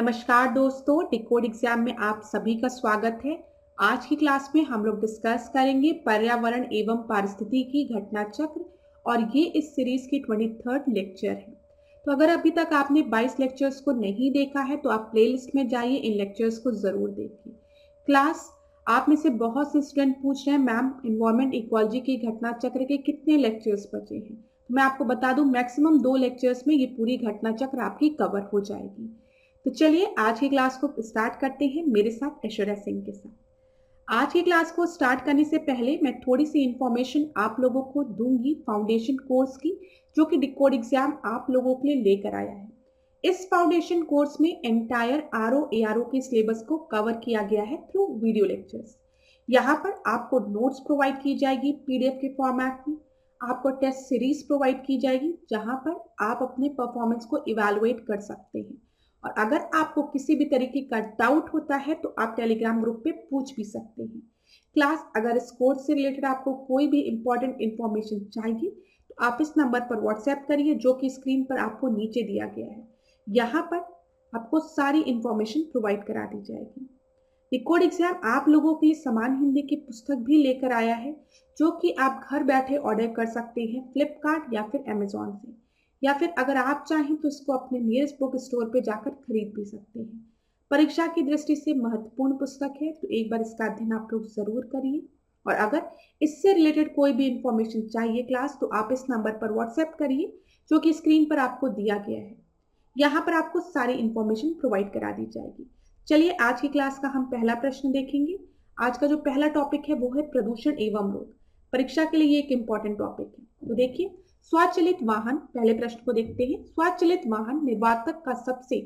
नमस्कार दोस्तों, decode exam में आप सभी का स्वागत है। आज की क्लास में हम लोग डिस्कस करेंगे पर्यावरण एवं पारिस्थितिकी घटना चक्र और ये इस सीरीज की 23rd लेक्चर है। तो अगर अभी तक आपने 22 लेक्चर्स को नहीं देखा है तो आप प्लेलिस्ट में जाइए, इन लेक्चर्स को जरूर देखिए। क्लास आप में से बहुत से स्टूडेंट पूछ रहे हैं मैम एनवायरमेंट इक्वालॉजी के घटना चक्र के कितने लेक्चर्स बचे हैं। तो मैं आपको बता दूं मैक्सिमम 2 लेक्चर्स में ये पूरी घटना चक्र आपकी कवर हो जाएगी। तो चलिए आज की क्लास को स्टार्ट करते हैं मेरे साथ ऐश्वर्या सिंह के साथ। आज की क्लास को स्टार्ट करने से पहले मैं थोड़ी सी इंफॉर्मेशन आप लोगों को दूंगी फाउंडेशन कोर्स की, जो कि डिकोड एग्जाम आप लोगों के लिए लेकर आया है। इस फाउंडेशन कोर्स में एंटायर आरओ के सिलेबस को कवर किया गया है थ्रू वीडियो लेक्चर्स। यहाँ पर आपको नोट्स प्रोवाइड की जाएगी पीडीएफ के फॉर्मेट में, आपको टेस्ट सीरीज प्रोवाइड की जाएगी जहाँ पर आप अपने परफॉर्मेंस को इवेलुएट कर सकते हैं। और अगर आपको किसी भी तरीके का डाउट होता है तो आप टेलीग्राम ग्रुप पे पूछ भी सकते हैं। क्लास अगर इस कोर्स से रिलेटेड आपको कोई भी इंपॉर्टेंट इंफॉर्मेशन चाहिए तो आप इस नंबर पर व्हाट्सएप करिए, जो कि स्क्रीन पर आपको नीचे दिया गया है। यहाँ पर आपको सारी इंफॉर्मेशन प्रोवाइड करा दी जाएगी। डिकोड एग्जाम आप लोगों के लिए समान हिंदी की पुस्तक भी लेकर आया है, जो कि आप घर बैठे ऑर्डर कर सकते हैं फ्लिपकार्ट या फिर अमेजोन से, या फिर अगर आप चाहें तो इसको अपने नियरेस्ट बुक स्टोर पे जाकर खरीद भी सकते हैं। परीक्षा की दृष्टि से महत्वपूर्ण पुस्तक है, तो एक बार इसका अध्ययन आप लोग जरूर करिए। और अगर इससे रिलेटेड कोई भी इंफॉर्मेशन चाहिए क्लास तो आप इस नंबर पर व्हाट्सएप करिए, जो कि स्क्रीन पर आपको दिया गया है। यहाँ पर आपको सारी इंफॉर्मेशन प्रोवाइड करा दी जाएगी। चलिए आज की क्लास का हम पहला प्रश्न देखेंगे। आज का जो पहला टॉपिक है वो है प्रदूषण एवं रोग। परीक्षा के लिए ये एक इंपॉर्टेंट टॉपिक है। तो देखिए, स्वचालित वाहन, पहले प्रश्न को देखते हैं। स्वचालित वाहन निर्वातक का सबसे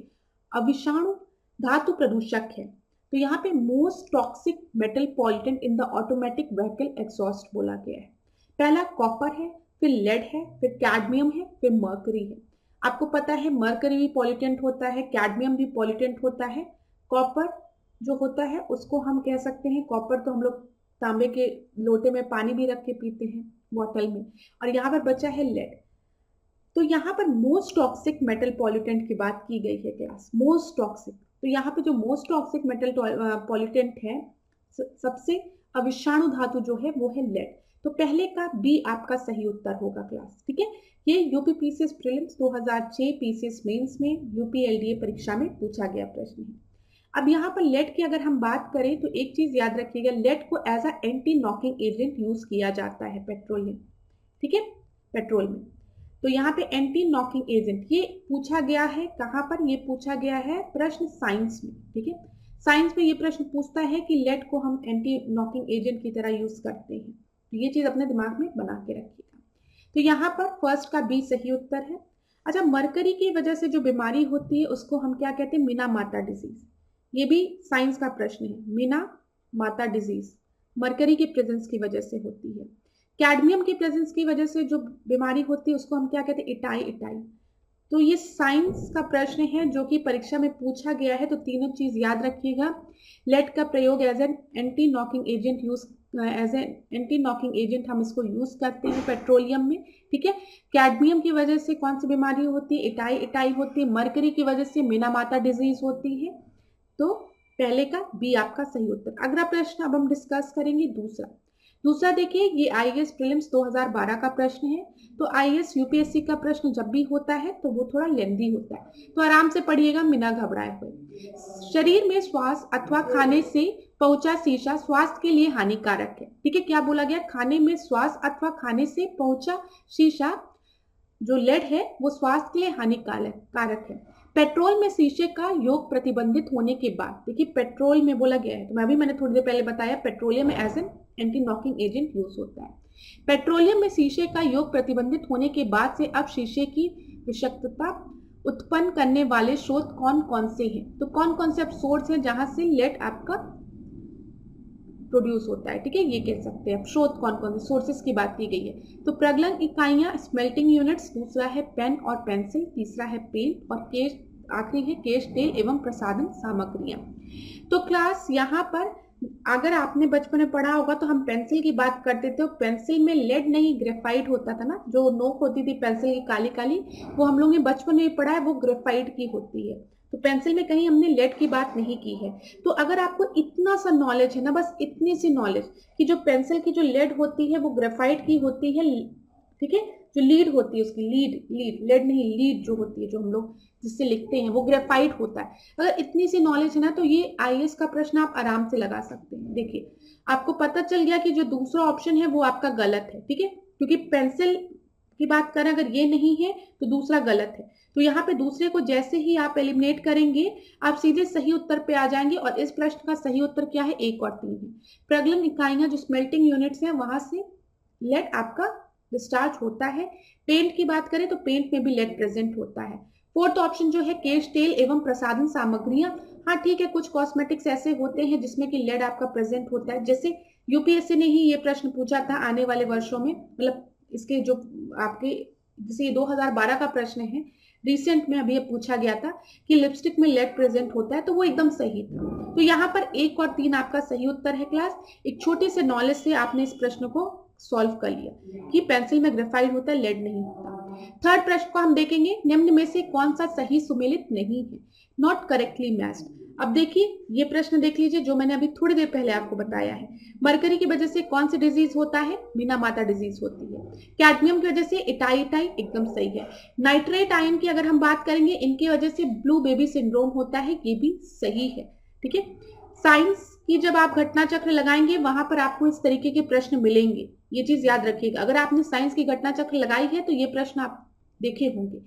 अविषाणु धातु प्रदूषक है। तो यहाँ पे most toxic metal pollutant in the automatic vehicle exhaust बोला गया है। पहला कॉपर है, फिर लेड है, फिर कैडमियम है, फिर मर्करी है। आपको पता है मर्करी भी पॉल्यूटेंट होता है, कैडमियम भी पॉल्यूटेंट होता है। कॉपर जो होता है उसको हम कह सकते हैं, कॉपर तो हम लोग तांबे के लोटे में पानी भी रख के पीते हैं बॉटल में। और यहाँ पर बचा है लेड। तो यहाँ पर मोस्ट टॉक्सिक मेटल पॉल्यूटेंट की बात की गई है क्लास, मोस्ट टॉक्सिक। तो यहाँ पे जो मोस्ट टॉक्सिक मेटल पॉल्यूटेंट है, सबसे अविषाणु धातु जो है वो है लेड। तो पहले का बी आपका सही उत्तर होगा क्लास, ठीक है। ये UP PCS prelims 2006 PCS mains में यूपी एलडीए परीक्षा में पूछा गया प्रश्न है। अब यहाँ पर लेड की अगर हम बात करें तो एक चीज याद रखिएगा, लेड को as a anti knocking agent use किया जाता है पेट्रोल में, ठीक है, पेट्रोल में। तो यहाँ पे एंटी नॉकिंग एजेंट ये पूछा गया है, कहाँ पर ये पूछा गया है, प्रश्न साइंस में, ठीक है। साइंस में ये प्रश्न पूछता है कि लेड को हम एंटी नॉकिंग एजेंट की तरह यूज करते हैं। तो ये चीज अपने दिमाग में बना के रखिएगा। तो यहाँ पर फर्स्ट का बी सही उत्तर है। अच्छा, मरकरी की वजह से जो बीमारी होती है उसको हम क्या कहते हैं, मीना माता डिजीज। ये भी साइंस का प्रश्न है, मीना माता डिजीज मरकरी के प्रेजेंस की वजह से होती है। कैडमियम की प्रेजेंस की वजह से जो बीमारी होती है उसको हम क्या कहते हैं, इटाई। तो ये साइंस का प्रश्न है जो कि परीक्षा में पूछा गया है। तो तीनों चीज याद रखिएगा। लेड का प्रयोग as an anti knocking agent हम इसको यूज करते हैं पेट्रोलियम में, ठीक है। कैडमियम की वजह से कौन सी बीमारी होती है, इटाई होती है। मरकरी की वजह से मीना माता डिजीज होती है। तो पहले का बी आपका सही उत्तर। अगला प्रश्न अब हम डिस्कस करेंगे दूसरा देखिए, ये आईएएस प्रीलिम्स 2012 का प्रश्न है। तो आईएएस यूपीएससी का प्रश्न जब भी होता है तो वो थोड़ा लेंदी होता है, तो आराम से पढ़िएगा बिना घबराए हुए। शरीर में श्वास अथवा खाने से पहुंचा शीशा स्वास्थ्य के लिए हानिकारक है, ठीक है। क्या बोला गया, खाने में श्वास अथवा खाने से पहुंचा शीशा जो लेड है वो स्वास्थ्य के लिए हानिकारक है। पेट्रोल में शीशे का योग प्रतिबंधित होने के बाद, देखिए पेट्रोल में बोला गया है, तो मैंने थोड़ी देर पहले बताया पेट्रोलियम में as an anti knocking agent use होता है। पेट्रोलियम में शीशे का योग प्रतिबंधित होने के बाद से अब शीशे की विषाक्तता उत्पन्न करने वाले स्रोत कौन कौन से हैं। तो कौन कौन से अब सोर्स हैं जहां से लेड आपका प्रोड्यूस होता है, ठीक है, ये कह सकते हैं। अब स्रोत कौन कौन से सोर्सेस की बात की गई है। तो प्रगलन इकाइयां स्मेल्टिंग यूनिट्स, दूसरा है पेन और पेंसिल, तीसरा है पेंट और केश, आखिरी है केश तेल एवं प्रसाधन सामग्रियां। तो क्लास यहाँ पर अगर आपने बचपन में पढ़ा होगा तो हम पेंसिल की बात करते थे। पेंसिल में लेड नहीं ग्रेफाइट होता था ना, जो नोक होती थी पेंसिल की काली काली, वो हम लोग ने बचपन में पढ़ा है, वो ग्रेफाइट की होती है। तो पेंसिल में कहीं हमने लेड की बात नहीं की है। तो अगर आपको इतना सा नॉलेज है ना, बस इतनी सी नॉलेज कि जो पेंसिल की जो लेड होती है वो ग्रेफाइट की होती है, ठीक है, जो लीड होती है उसकी, लेड नहीं, लीड जो होती है जो हम लोग जिससे लिखते हैं वो ग्रेफाइट होता है। अगर इतनी सी नॉलेज है ना तो ये आईएएस का प्रश्न आप आराम से लगा सकते हैं। देखिए आपको पता चल गया कि जो दूसरा ऑप्शन है वो आपका गलत है, ठीक है, क्योंकि पेंसिल की बात करें अगर ये नहीं है तो दूसरा गलत है। तो यहाँ पे दूसरे को जैसे ही आप एलिमिनेट करेंगे आप सीधे सही उत्तर पे आ जाएंगे, और इस प्रश्न का सही उत्तर क्या है, 1 और 3 है। प्रगलन इकाइयां जो स्मेल्टिंग यूनिट्स हैं वहां से लेड आपका डिस्चार्ज होता है। पेंट की बात करें तो पेंट में भी लेड प्रेजेंट होता है। फोर्थ ऑप्शन जो है केश तेल एवं प्रसाधन सामग्रियां, हाँ ठीक है, कुछ कॉस्मेटिक्स ऐसे होते हैं जिसमें कि लेड आपका प्रेजेंट होता है। जैसे यूपीएससी ने ही ये प्रश्न पूछा था आने वाले वर्षों में, मतलब इसके जो आपके, जैसे ये 2012 का प्रश्न है, रिसेंट में अभी ये पूछा गया था कि लिपस्टिक में लेड प्रेजेंट होता है, तो वो एकदम सही था। तो यहाँ पर 1 और 3 आपका सही उत्तर है क्लास। एक छोटे से नॉलेज से आपने इस प्रश्न को सॉल्व कर लिया कि पेंसिल में ग्रेफाइट होता है, लेड नहीं होता। थर्ड प्रश्न को हम देखेंगे, निम्न में से कौन सा सही सुमेलित नहीं है, नॉट करेक्टली मैच्ड। अब देखिए ये प्रश्न देख लीजिए जो मैंने अभी थोड़ी देर पहले आपको बताया है। मरकरी की वजह से कौन सी डिजीज होता है, मीना माता डिजीज होती है। कैडमियम की वजह से इटाई एकदम सही है। नाइट्रेट आयन की अगर हम बात करेंगे, इनकी वजह से ब्लू बेबी सिंड्रोम होता है, ये भी सही है, ठीक है। साइंस की जब आप घटना चक्र लगाएंगे वहां पर आपको इस तरीके के प्रश्न मिलेंगे, ये चीज याद रखिएगा। अगर आपने साइंस की घटना चक्र लगाई है तो ये प्रश्न आप देखे होंगे।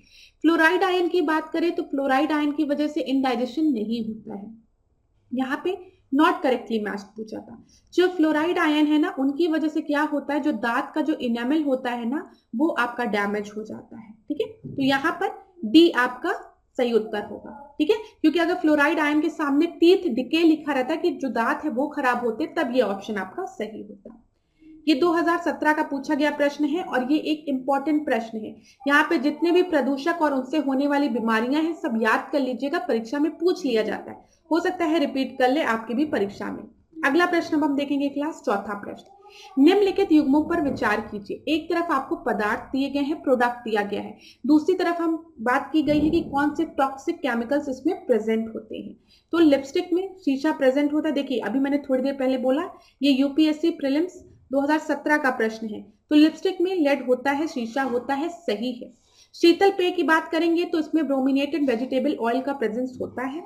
फ्लोराइड आयन की बात करें तो फ्लोराइड आयन की वजह से इंडाइजेशन नहीं होता है, यहाँ पे नॉट करेक्टली मैच पूछा था। जो फ्लोराइड आयन है ना उनकी वजह से क्या होता है, जो दांत का जो इनेमल होता है ना वो आपका डैमेज हो जाता है, ठीक है। तो यहाँ पर डी आपका सही उत्तर होगा, ठीक है, क्योंकि अगर फ्लोराइड आयन के सामने टीथ डिके लिखा रहता है कि जो दांत है वो खराब होते, तब ये ऑप्शन आपका सही होता। ये 2017 का पूछा गया प्रश्न है और ये एक इंपॉर्टेंट प्रश्न है। यहाँ पे जितने भी प्रदूषक और उनसे होने वाली बीमारियां हैं सब याद कर लीजिएगा, परीक्षा में पूछ लिया जाता है, हो सकता है रिपीट कर ले आपकी भी परीक्षा में। अगला प्रश्न अब हम देखेंगे क्लास, चौथा प्रश्न, निम्नलिखित युग्मों पर विचार कीजिए। एक तरफ आपको पदार्थ दिए गए हैं, प्रोडक्ट दिया गया है, दूसरी तरफ हम बात की गई है कि कौन से टॉक्सिक केमिकल्स इसमें प्रेजेंट होते हैं। तो लिपस्टिक में शीशा प्रेजेंट होता है। देखिए अभी मैंने थोड़ी देर पहले बोला ये यूपीएससी प्रीलिम्स 2017 का प्रश्न है। तो लिपस्टिक में लेड होता है, शीशा होता है, सही है। शीतल पेय की बात करेंगे तो इसमें ब्रोमिनेटेड वेजिटेबल ऑयल का प्रेजेंस होता है।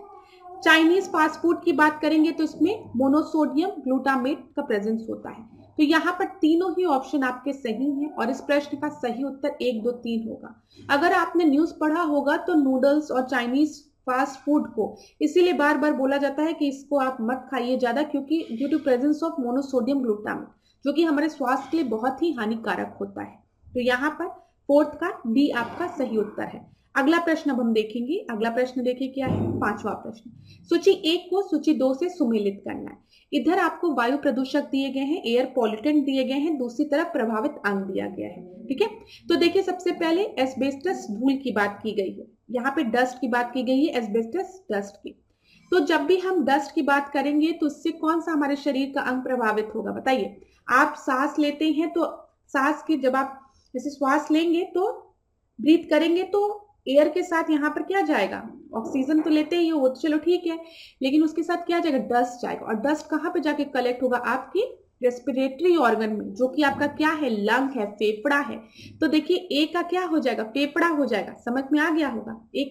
चाइनीज फास्ट फूड की बात करेंगे तो इसमें मोनोसोडियम ग्लूटामेट का प्रेजेंस होता है। तो यहाँ पर तीनों ही ऑप्शन आपके सही हैं और इस प्रश्न का सही उत्तर 1, 2, 3 होगा। अगर आपने न्यूज पढ़ा होगा तो नूडल्स और चाइनीज फास्ट फूड को इसीलिए बार बार बोला जाता है कि इसको आप मत खाइए ज्यादा, क्योंकि due to presence of monosodium glutamate जो कि हमारे स्वास्थ्य के लिए बहुत ही हानिकारक होता है। तो यहाँ पर फोर्थ का डी आपका सही उत्तर है। अगला प्रश्न अब हम देखेंगे। अगला प्रश्न देखिए क्या है, पांचवा प्रश्न, सूची 1 को सूची 2 से सुमेलित करना है। इधर आपको वायु प्रदूषक दिए गए हैं, एयर पॉल्यूटेंट दिए गए हैं, दूसरी तरफ प्रभावित अंग दिया गया है, ठीक है। तो देखिए सबसे पहले एस्बेस्टस धूल की बात की गई है, यहाँ पे डस्ट की बात की गई है, एस्बेस्टस डस्ट की। तो जब भी हम डस्ट की बात करेंगे तो इससे कौन सा हमारे शरीर का अंग प्रभावित होगा, बताइए। आप सांस लेते हैं तो सांस की, जब आप जैसे श्वास लेंगे तो ब्रीथ करेंगे तो एयर के साथ यहाँ पर क्या जाएगा, ऑक्सीजन तो लेते ही हो, तो चलो ठीक है, लेकिन उसके साथ क्या जाएगा, डस्ट जाएगा। और डस्ट कहाँ पे जाके कलेक्ट होगा, आपकी रेस्पिरेटरी ऑर्गन में, जो कि आपका क्या है, लंग है, फेफड़ा है। तो देखिए ए का क्या हो जाएगा, फेफड़ा हो जाएगा, समझ में आ गया होगा। ए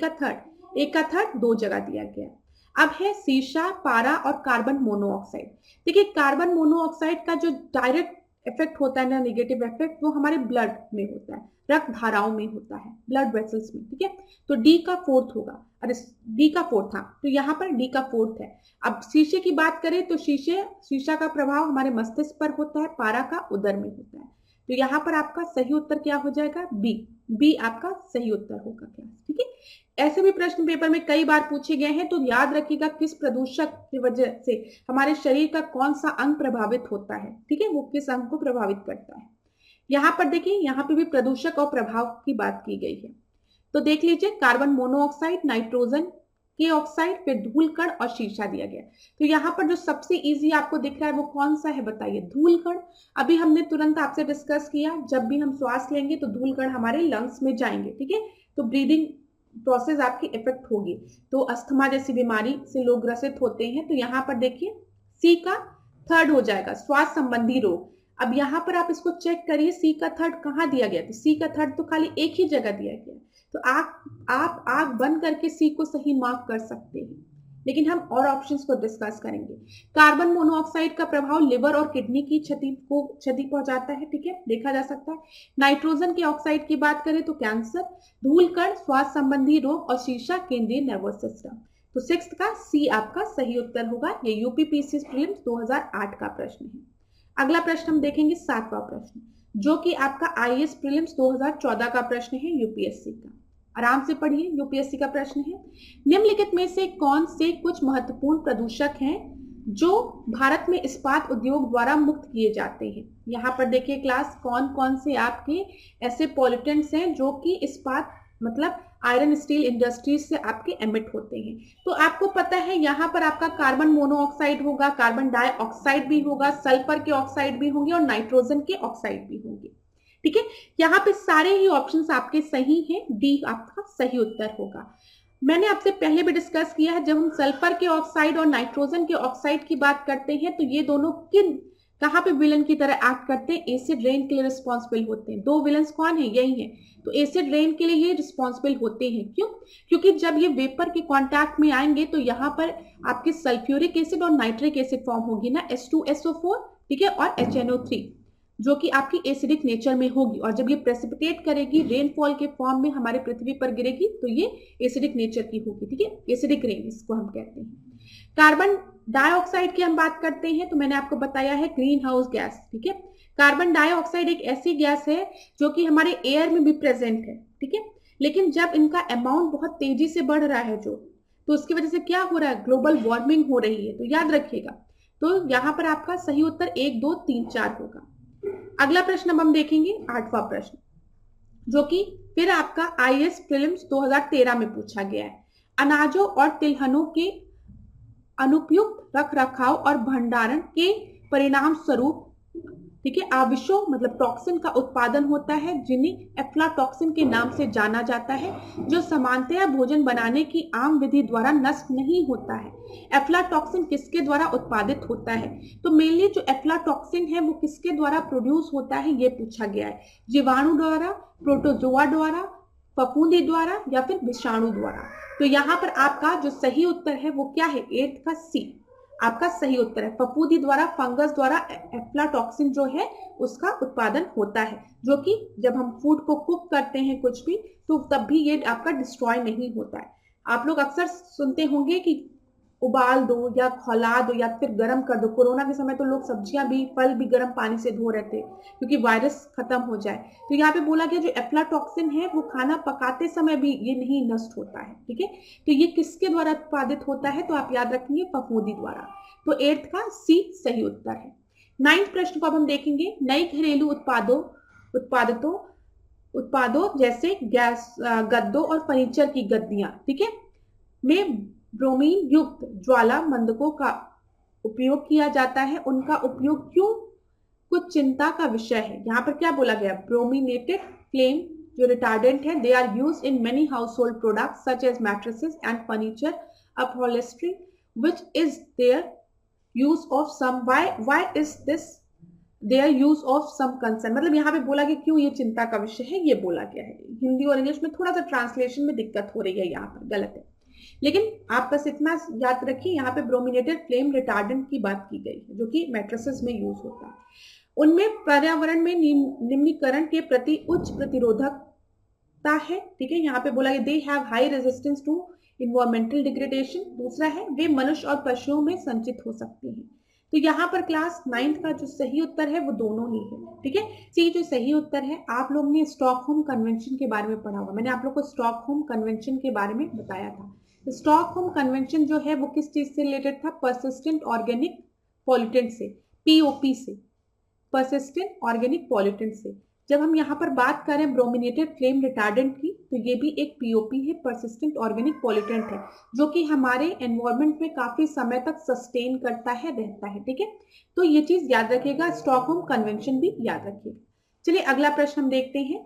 का थर्ड 2 जगह दिया गया। अब है शीशा, पारा और कार्बन मोनोऑक्साइड। देखिए कार्बन मोनोऑक्साइड का जो डायरेक्ट इफेक्ट होता है ना, नेगेटिव इफेक्ट, वो हमारे ब्लड में होता है, रक्त धाराओं में होता है, ब्लड वेसल्स में, ठीक है। तो डी का फोर्थ होगा, अरे डी का फोर्थ था, तो यहाँ पर डी का फोर्थ है। अब शीशे की बात करें तो शीशा का प्रभाव हमारे मस्तिष्क पर होता है, पारा का उदर में होता है। तो यहाँ पर आपका सही उत्तर क्या हो जाएगा, बी आपका सही उत्तर होगा क्लास, ठीक है। ऐसे भी प्रश्न पेपर में कई बार पूछे गए हैं, तो याद रखिएगा किस प्रदूषक की वजह से हमारे शरीर का कौन सा अंग प्रभावित होता है, ठीक है, वो किस अंग को प्रभावित करता है। यहाँ पर देखिए, यहाँ पे भी प्रदूषक और प्रभाव की बात की गई है। तो देख लीजिए, कार्बन मोनोऑक्साइड, नाइट्रोजन के ऑक्साइड, फिर धूल कण और शीशा दिया गया। तो यहाँ पर जो सबसे इजी आपको दिख रहा है वो कौन सा है, बताइए, धूल कण। अभी हमने तुरंत आपसे डिस्कस किया, जब भी हम श्वास लेंगे तो धूल कण हमारे लंग्स में जाएंगे, ठीक है। तो ब्रीदिंग प्रोसेस आपकी इफेक्ट होगी। तो अस्थमा जैसी बीमारी से लोग ग्रसित होते हैं। तो यहाँ पर देखिए सी का थर्ड हो जाएगा, श्वास संबंधी रोग। अब यहाँ पर आप इसको चेक करिए, सी का थर्ड कहाँ दिया गया? तो सी का थर्ड तो खाली एक ही जगह दिया गया। तो आप आंख बंद करके सी को सही मार्क कर सकते हैं, लेकिन हम और ऑप्शंस को डिस्कस करेंगे। कार्बन मोनोऑक्साइड का प्रभाव लिवर और किडनी की क्षति पहुंचाता है, ठीक है, देखा जा सकता है। नाइट्रोजन के ऑक्साइड की बात करें तो कैंसर, धूलकण श्वास संबंधी रोग और शीशा केंद्रीय नर्वस सिस्टम। तो सिक्स्थ का सी आपका सही उत्तर होगा। ये यूपीपीसी प्रीलिम्स 2008 का प्रश्न है। अगला प्रश्न हम देखेंगे, सातवां प्रश्न, जो कि आपका आईएएस प्रीलिम्स 2014 का प्रश्न है, यूपीएससी का। आराम से पढ़िए, यूपीएससी का प्रश्न है। निम्नलिखित में से कौन से कुछ महत्वपूर्ण प्रदूषक हैं जो भारत में इस्पात उद्योग द्वारा मुक्त किए जाते हैं? यहाँ पर देखिए क्लास, कौन कौन से आपके ऐसे पॉल्यूटेंट्स हैं जो कि इस्पात मतलब आयरन स्टील इंडस्ट्रीज से आपके एमिट होते हैं। तो आपको पता है यहाँ पर आपका कार्बन मोनोऑक्साइड होगा, कार्बन डाइऑक्साइड भी होगा, सल्फर के ऑक्साइड भी होंगे और नाइट्रोजन के ऑक्साइड भी होंगे, ठीक है। यहाँ पे सारे ही ऑप्शंस आपके सही हैं, डी आपका सही उत्तर होगा। मैंने आपसे पहले भी डिस्कस किया है, जब हम सल्फर के ऑक्साइड और नाइट्रोजन के ऑक्साइड की बात करते हैं तो ये दोनों कहाँ पे विलन की तरह एक्ट करते हैं? एसिड रेन के लिए रिस्पॉन्सिबल होते हैं। दो विलन्स कौन है? यही है। तो एसिड रेन के लिए ये रिस्पॉन्सिबल होते हैं। क्यों? क्योंकि जब ये वेपर के कांटेक्ट में आएंगे तो यहाँ पर आपके सल्फ्यूरिक एसिड और नाइट्रिक एसिड फॉर्म होगी ना, H2SO4, ठीक है, और HNO3, जो कि आपकी एसिडिक नेचर में होगी। और जब ये प्रेसिपिटेट करेगी रेनफॉल के फॉर्म में हमारे पृथ्वी पर गिरेगी तो ये एसिडिक नेचर की होगी, ठीक है, एसिडिक रेन इसको हम कहते हैं। कार्बन डाइऑक्साइड की हम बात करते हैं तो मैंने आपको बताया है ग्रीन हाउस गैस, ठीक है। कार्बन डाइऑक्साइड एक ऐसी गैस है जो कि हमारे एयर में भी प्रेजेंट है, ठीक है, लेकिन जब इनका अमाउंट बहुत तेजी से बढ़ रहा है तो उसकी वजह से क्या हो रहा है? ग्लोबल वार्मिंग हो रही है। तो याद रखिएगा, तो यहाँ पर आपका सही उत्तर 1, 2, 3, 4 होगा। अगला प्रश्न अब हम देखेंगे, 8वां प्रश्न, जो कि फिर आपका आईएएस प्रीलिम्स 2013 में पूछा गया है। अनाजों और तिलहनों के अनुपयुक्त रख रखाव और भंडारण के परिणाम स्वरूप, ठीक है, आविशों मतलब टॉक्सिन का उत्पादन होता है, जिन्हें एफ्लाटॉक्सिन के नाम से जाना जाता है, जो सामान्यतया भोजन बनाने की आम विधि द्वारा नष्ट नहीं होता है। एफ्लाटॉक्सिन किसके द्वारा उत्पादित होता है? तो मेनली जो एफ्लाटॉक्सिन है वो किसके द्वारा प्रोड्यूस होता है ये पूछा गया है। जीवाणु द्वारा, प्रोटोजोआ द्वारा, फफूंदी द्वारा या फिर विषाणु द्वारा? तो यहाँ पर आपका जो सही उत्तर है वो क्या है? 8 का सी आपका सही उत्तर है। फफूंदी द्वारा, फंगस द्वारा एफ्लाटॉक्सिन जो है उसका उत्पादन होता है, जो कि जब हम फूड को कुक करते हैं कुछ भी तो तब भी ये आपका डिस्ट्रॉय नहीं होता है। आप लोग अक्सर सुनते होंगे कि उबाल दो या खौला दो या फिर गर्म कर दो। कोरोना के समय तो लोग सब्जियां भी, फल भी गर्म पानी से धो रहे थे क्योंकि वायरस खत्म हो जाए। तो यहाँ पे बोला गया जो एफ्लाटॉक्सिन है वो खाना पकाते समय भी ये नहीं नष्ट होता है, ठीक है। तो ये किसके द्वारा उत्पादित होता है? तो आप याद रखेंगे फफूंदी द्वारा। तो 8 का सी सही उत्तर है। 9th प्रश्न को अब हम देखेंगे, नई घरेलू उत्पादों जैसे गैस, गद्दों और फर्नीचर की गद्दियां, ठीक है, में ब्रोमीन युक्त ज्वाला मंदकों का उपयोग किया जाता है। उनका उपयोग क्यों कुछ चिंता का विषय है। यहाँ पर क्या बोला गया? ब्रोमिनेटेड फ्लेम जो रिटार्डेंट है, they are used in many household products such as mattresses and furniture upholstery which is their use of some, why is this their use of some concern. मतलब यहाँ पे बोला गया क्यों ये चिंता का विषय है, ये बोला गया है। हिंदी और इंग्लिश में थोड़ा सा ट्रांसलेशन में दिक्कत हो रही है, यहाँ पर गलत है, लेकिन आप बस इतना याद रखिए यहाँ पे ब्रोमिनेटेड फ्लेम रिटार्डेंट की बात की गई है जो कि मैट्रेसेस में यूज होता है। उनमें पर्यावरण में निम्नीकरण के प्रति उच्च प्रतिरोधकता है, ठीक है। यहाँ पे बोला गया they have high resistance to environmental degradation. दूसरा है वे मनुष्य और पशुओं में संचित हो सकते हैं। तो यहाँ पर क्लास 9th का जो सही उत्तर है वो दोनों ही है, ठीक है। सी जो सही उत्तर है, आप लोग ने स्टॉकहोम कन्वेंशन के बारे में पढ़ा हुआ, मैंने आप लोग को स्टॉकहोम कन्वेंशन के बारे में बताया था। स्टॉकहोम कन्वेंशन जो है वो किस चीज से रिलेटेड था? परसिस्टेंट ऑर्गेनिक पॉल्यूटेंट से, पीओपी से, परसिस्टेंट ऑर्गेनिक पॉल्यूटेंट से। जब हम यहाँ पर बात करें ब्रोमिनेटेड फ्लेम रिटार्डेंट की, तो ये भी एक पीओपी है, परसिस्टेंट ऑर्गेनिक पॉल्यूटेंट है, जो कि हमारे एनवायरमेंट में काफी समय तक सस्टेन करता है, रहता है, ठीक है। तो ये चीज याद रखिएगा, स्टॉकहोम कन्वेंशन भी याद रखिएगा। चलिए अगला प्रश्न हम देखते हैं,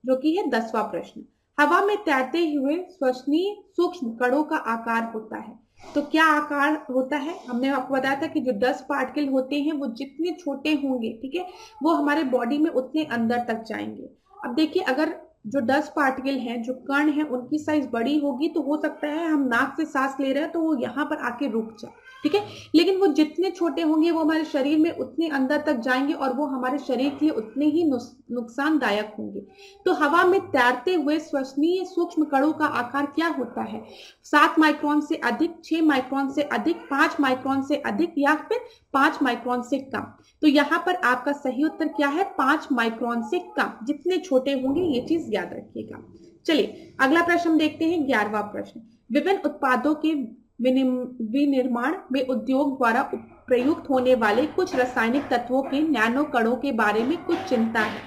जो कि है 10वां प्रश्न। हवा में तैरते हुए श्वसनीय सूक्ष्म कणों का आकार होता है। तो क्या आकार होता है? हमने आपको बताया था कि जो डस्ट पार्टिकल होते हैं वो जितने छोटे होंगे, ठीक है, वो हमारे बॉडी में उतने अंदर तक जाएंगे। अब देखिए, अगर जो डस्ट पार्टिकल हैं, जो कण हैं, उनकी साइज बड़ी होगी तो हो सकता है हम नाक से सांस ले रहे हैं तो वो यहाँ पर आके रुक जाए, ठीक है, लेकिन वो जितने छोटे होंगे वो हमारे शरीर में उतने अंदर तक जाएंगे और वो हमारे शरीर के लिए उतने ही नुकसानदायक होंगे। तो हवा में तैरते हुए श्वसनीय सूक्ष्म कणों का आकार क्या होता है? 7 माइक्रोन से अधिक, 6 माइक्रोन से अधिक, 5 माइक्रोन से अधिक या फिर 5 माइक्रोन से कम। तो यहाँ पर आपका सही उत्तर क्या है? 5 माइक्रोन से कम। जितने छोटे होंगे ये चीज याद रखिएगा। चलिए अगला प्रश्न हम देखते हैं, 11वां प्रश्न। विभिन्न उत्पादों के विनिर्माण में उद्योग द्वारा प्रयुक्त होने वाले कुछ रासायनिक तत्वों के नैनो कणों के बारे में कुछ चिंता है,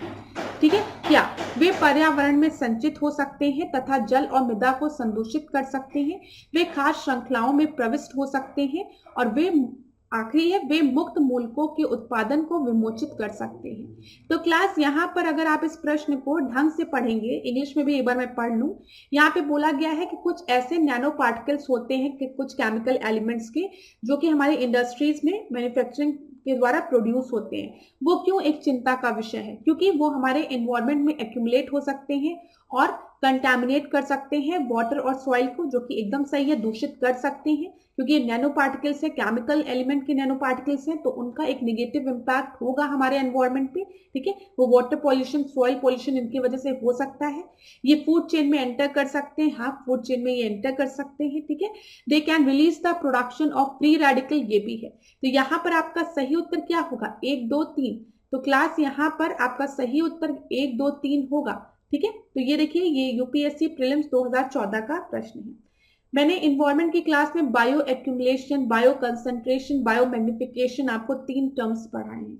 ठीक है। क्या वे पर्यावरण में संचित हो सकते हैं तथा जल और मृदा को संदूषित कर सकते हैं? वे खास श्रृंखलाओं में प्रविष्ट हो सकते हैं और वे आखिरी है, वे मुक्त मूलकों के उत्पादन को विमोचित कर सकते हैं। तो क्लास यहाँ पर अगर आप इस प्रश्न को ढंग से पढ़ेंगे, इंग्लिश में भी एक बार मैं पढ़ लूं, यहाँ पे बोला गया है कि कुछ ऐसे नैनो पार्टिकल्स होते हैं कि कुछ केमिकल एलिमेंट्स के, जो कि हमारे इंडस्ट्रीज में मैन्युफैक्चरिंग के द्वारा प्रोड्यूस होते हैं। वो क्यों एक चिंता का विषय है? क्योंकि वो हमारे एनवायरमेंट में एक्यूमुलेट हो सकते हैं और कंटामिनेट कर सकते हैं वाटर और सॉइल को, जो कि एकदम सही है, दूषित कर सकते हैं, क्योंकि ये नैनो पार्टिकल्स है, केमिकल एलिमेंट के नैनो पार्टिकल्स हैं, तो उनका एक नेगेटिव इंपैक्ट होगा हमारे एनवायरमेंट पे, ठीक है। वो वाटर पॉल्यूशन, सॉइल पॉल्यूशन इनकी वजह से हो सकता है। ये फूड चेन में एंटर कर सकते हैं, हाँ फूड चेन में ये एंटर कर सकते हैं, ठीक है। They can release the production of free radical, ये भी है। तो यहाँ पर आपका सही उत्तर क्या होगा? 1, 2, 3। तो क्लास यहाँ पर आपका सही उत्तर 1, 2, 3 होगा, ठीक है। तो ये देखिए, ये यूपीएससी प्रीलिम्स 2014 का प्रश्न है। मैंने इन्वायरमेंट की क्लास में bio accumulation, bio concentration, bio magnification आपको 3 टर्म्स पढ़ाए हैं।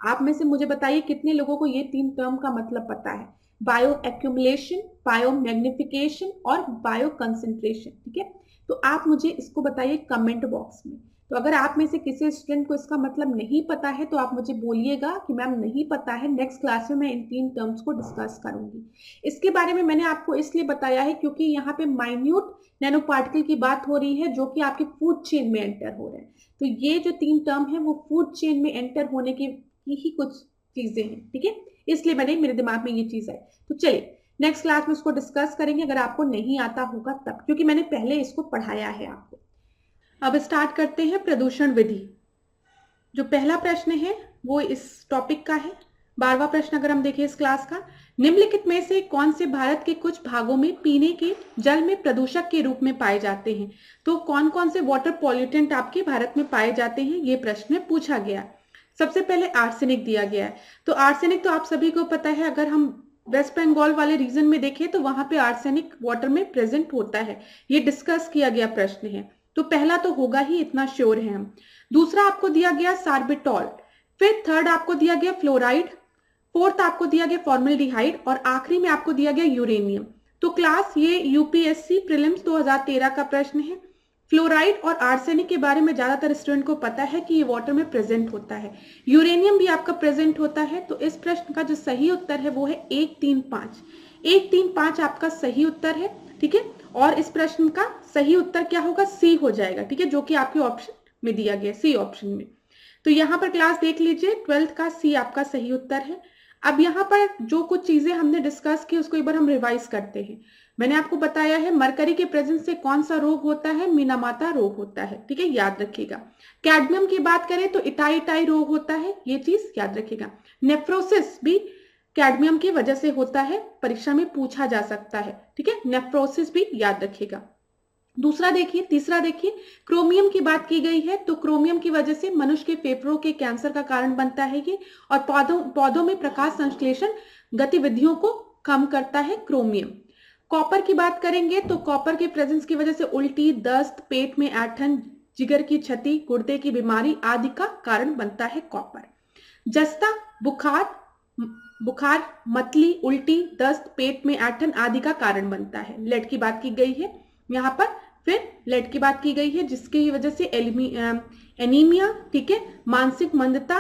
आप में से मुझे बताइए कितने लोगों को ये 3 टर्म का मतलब पता है? बायो एक्यूमुलेशन, बायो मैग्निफिकेशन और बायो कंसंट्रेशन, ठीक है। तो आप मुझे इसको बताइए कमेंट बॉक्स में। तो अगर आप में से किसी स्टूडेंट को इसका मतलब नहीं पता है तो आप मुझे बोलिएगा कि मैम नहीं पता है, नेक्स्ट क्लास में मैं इन 3 टर्म्स को डिस्कस करूंगी। इसके बारे में मैंने आपको इसलिए बताया है क्योंकि यहाँ पे माइन्यूट नैनो पार्टिकल की बात हो रही है, जो कि आपके फूड चेन में एंटर हो रहे हैं। तो ये जो 3 टर्म है वो फूड चेन में एंटर होने की ही कुछ चीजें हैं, ठीक है, इसलिए मेरे दिमाग में ये चीज आई। तो चलिए नेक्स्ट क्लास में इसको डिस्कस करेंगे, अगर आपको नहीं आता होगा तब, क्योंकि मैंने पहले इसको पढ़ाया है आपको। अब स्टार्ट करते हैं प्रदूषण विधि। जो पहला प्रश्न है वो इस टॉपिक का है। 12वां प्रश्न अगर हम देखें इस क्लास का, निम्नलिखित में से कौन से भारत के कुछ भागों में पीने के जल में प्रदूषक के रूप में पाए जाते हैं? तो कौन कौन से वाटर पॉल्यूटेंट आपके भारत में पाए जाते हैं, ये प्रश्न में पूछा गया। सबसे पहले आर्सेनिक दिया गया है। तो आर्सेनिक तो आप सभी को पता है, अगर हम वेस्ट बंगाल वाले रीजन में देखें तो वहां पे आर्सेनिक वाटर में प्रेजेंट होता है, ये डिस्कस किया गया प्रश्न है। तो पहला तो होगा ही, इतना श्योर है हम। दूसरा आपको दिया गया सार्बिटॉल, फिर थर्ड आपको दिया गया फ्लोराइड, फोर्थ आपको दिया गया फॉर्मल्डिहाइड और आखिरी में आपको दिया गया यूरेनियम। तो क्लास ये यूपीएससी प्रीलिम्स 2013 का प्रश्न है। फ्लोराइड और आर्सेनिक के बारे में ज्यादातर स्टूडेंट को पता है कि ये वाटर में प्रेजेंट होता है, यूरेनियम भी आपका प्रेजेंट होता है। तो इस प्रश्न का जो सही उत्तर है वो है 1, 3, 5। 1, 3, 5 आपका सही उत्तर है, ठीक है। और इस प्रश्न का सही उत्तर क्या होगा? सी हो जाएगा, ठीक है, जो कि आपके ऑप्शन में दिया गया, सी ऑप्शन में। तो यहाँ पर क्लास देख लीजिए, 12th का सी आपका सही उत्तर है। अब यहाँ पर जो कुछ चीजें हमने डिस्कस की उसको एक बार हम रिवाइज करते हैं। मैंने आपको बताया है मरकरी के प्रेजेंस से कौन सा रोग होता है? मीनामाता रोग होता है, ठीक है, याद रखिएगा। कैडमियम की बात करें तो इटाई रोग होता है, ये चीज याद रखिएगा। नेफ्रोसिस भी कैडमियम की वजह से होता है, परीक्षा में पूछा जा सकता है, ठीक है, नेफ्रोसिस भी याद रखिएगा। दूसरा देखिए, तीसरा देखिए, क्रोमियम की बात की गई है तो क्रोमियम की वजह से मनुष्य के फेफड़ों के कैंसर का कारण बनता है ये, और पौधों में प्रकाश संश्लेषण गतिविधियों को कम करता है क्रोमियम। कॉपर की बात करेंगे तो कॉपर के प्रेजेंस की वजह से उल्टी, दस्त, पेट में ऐंठन, जिगर की क्षति, गुर्दे की बीमारी आदि का कारण बनता है कॉपर। जस्ता, बुखार, मतली, उल्टी, दस्त, पेट में ऐंठन आदि का कारण बनता है। लेड की बात की गई है यहाँ पर, फिर लेड की बात की गई है जिसकी वजह से एनीमिया, ठीक है, मानसिक मंदता,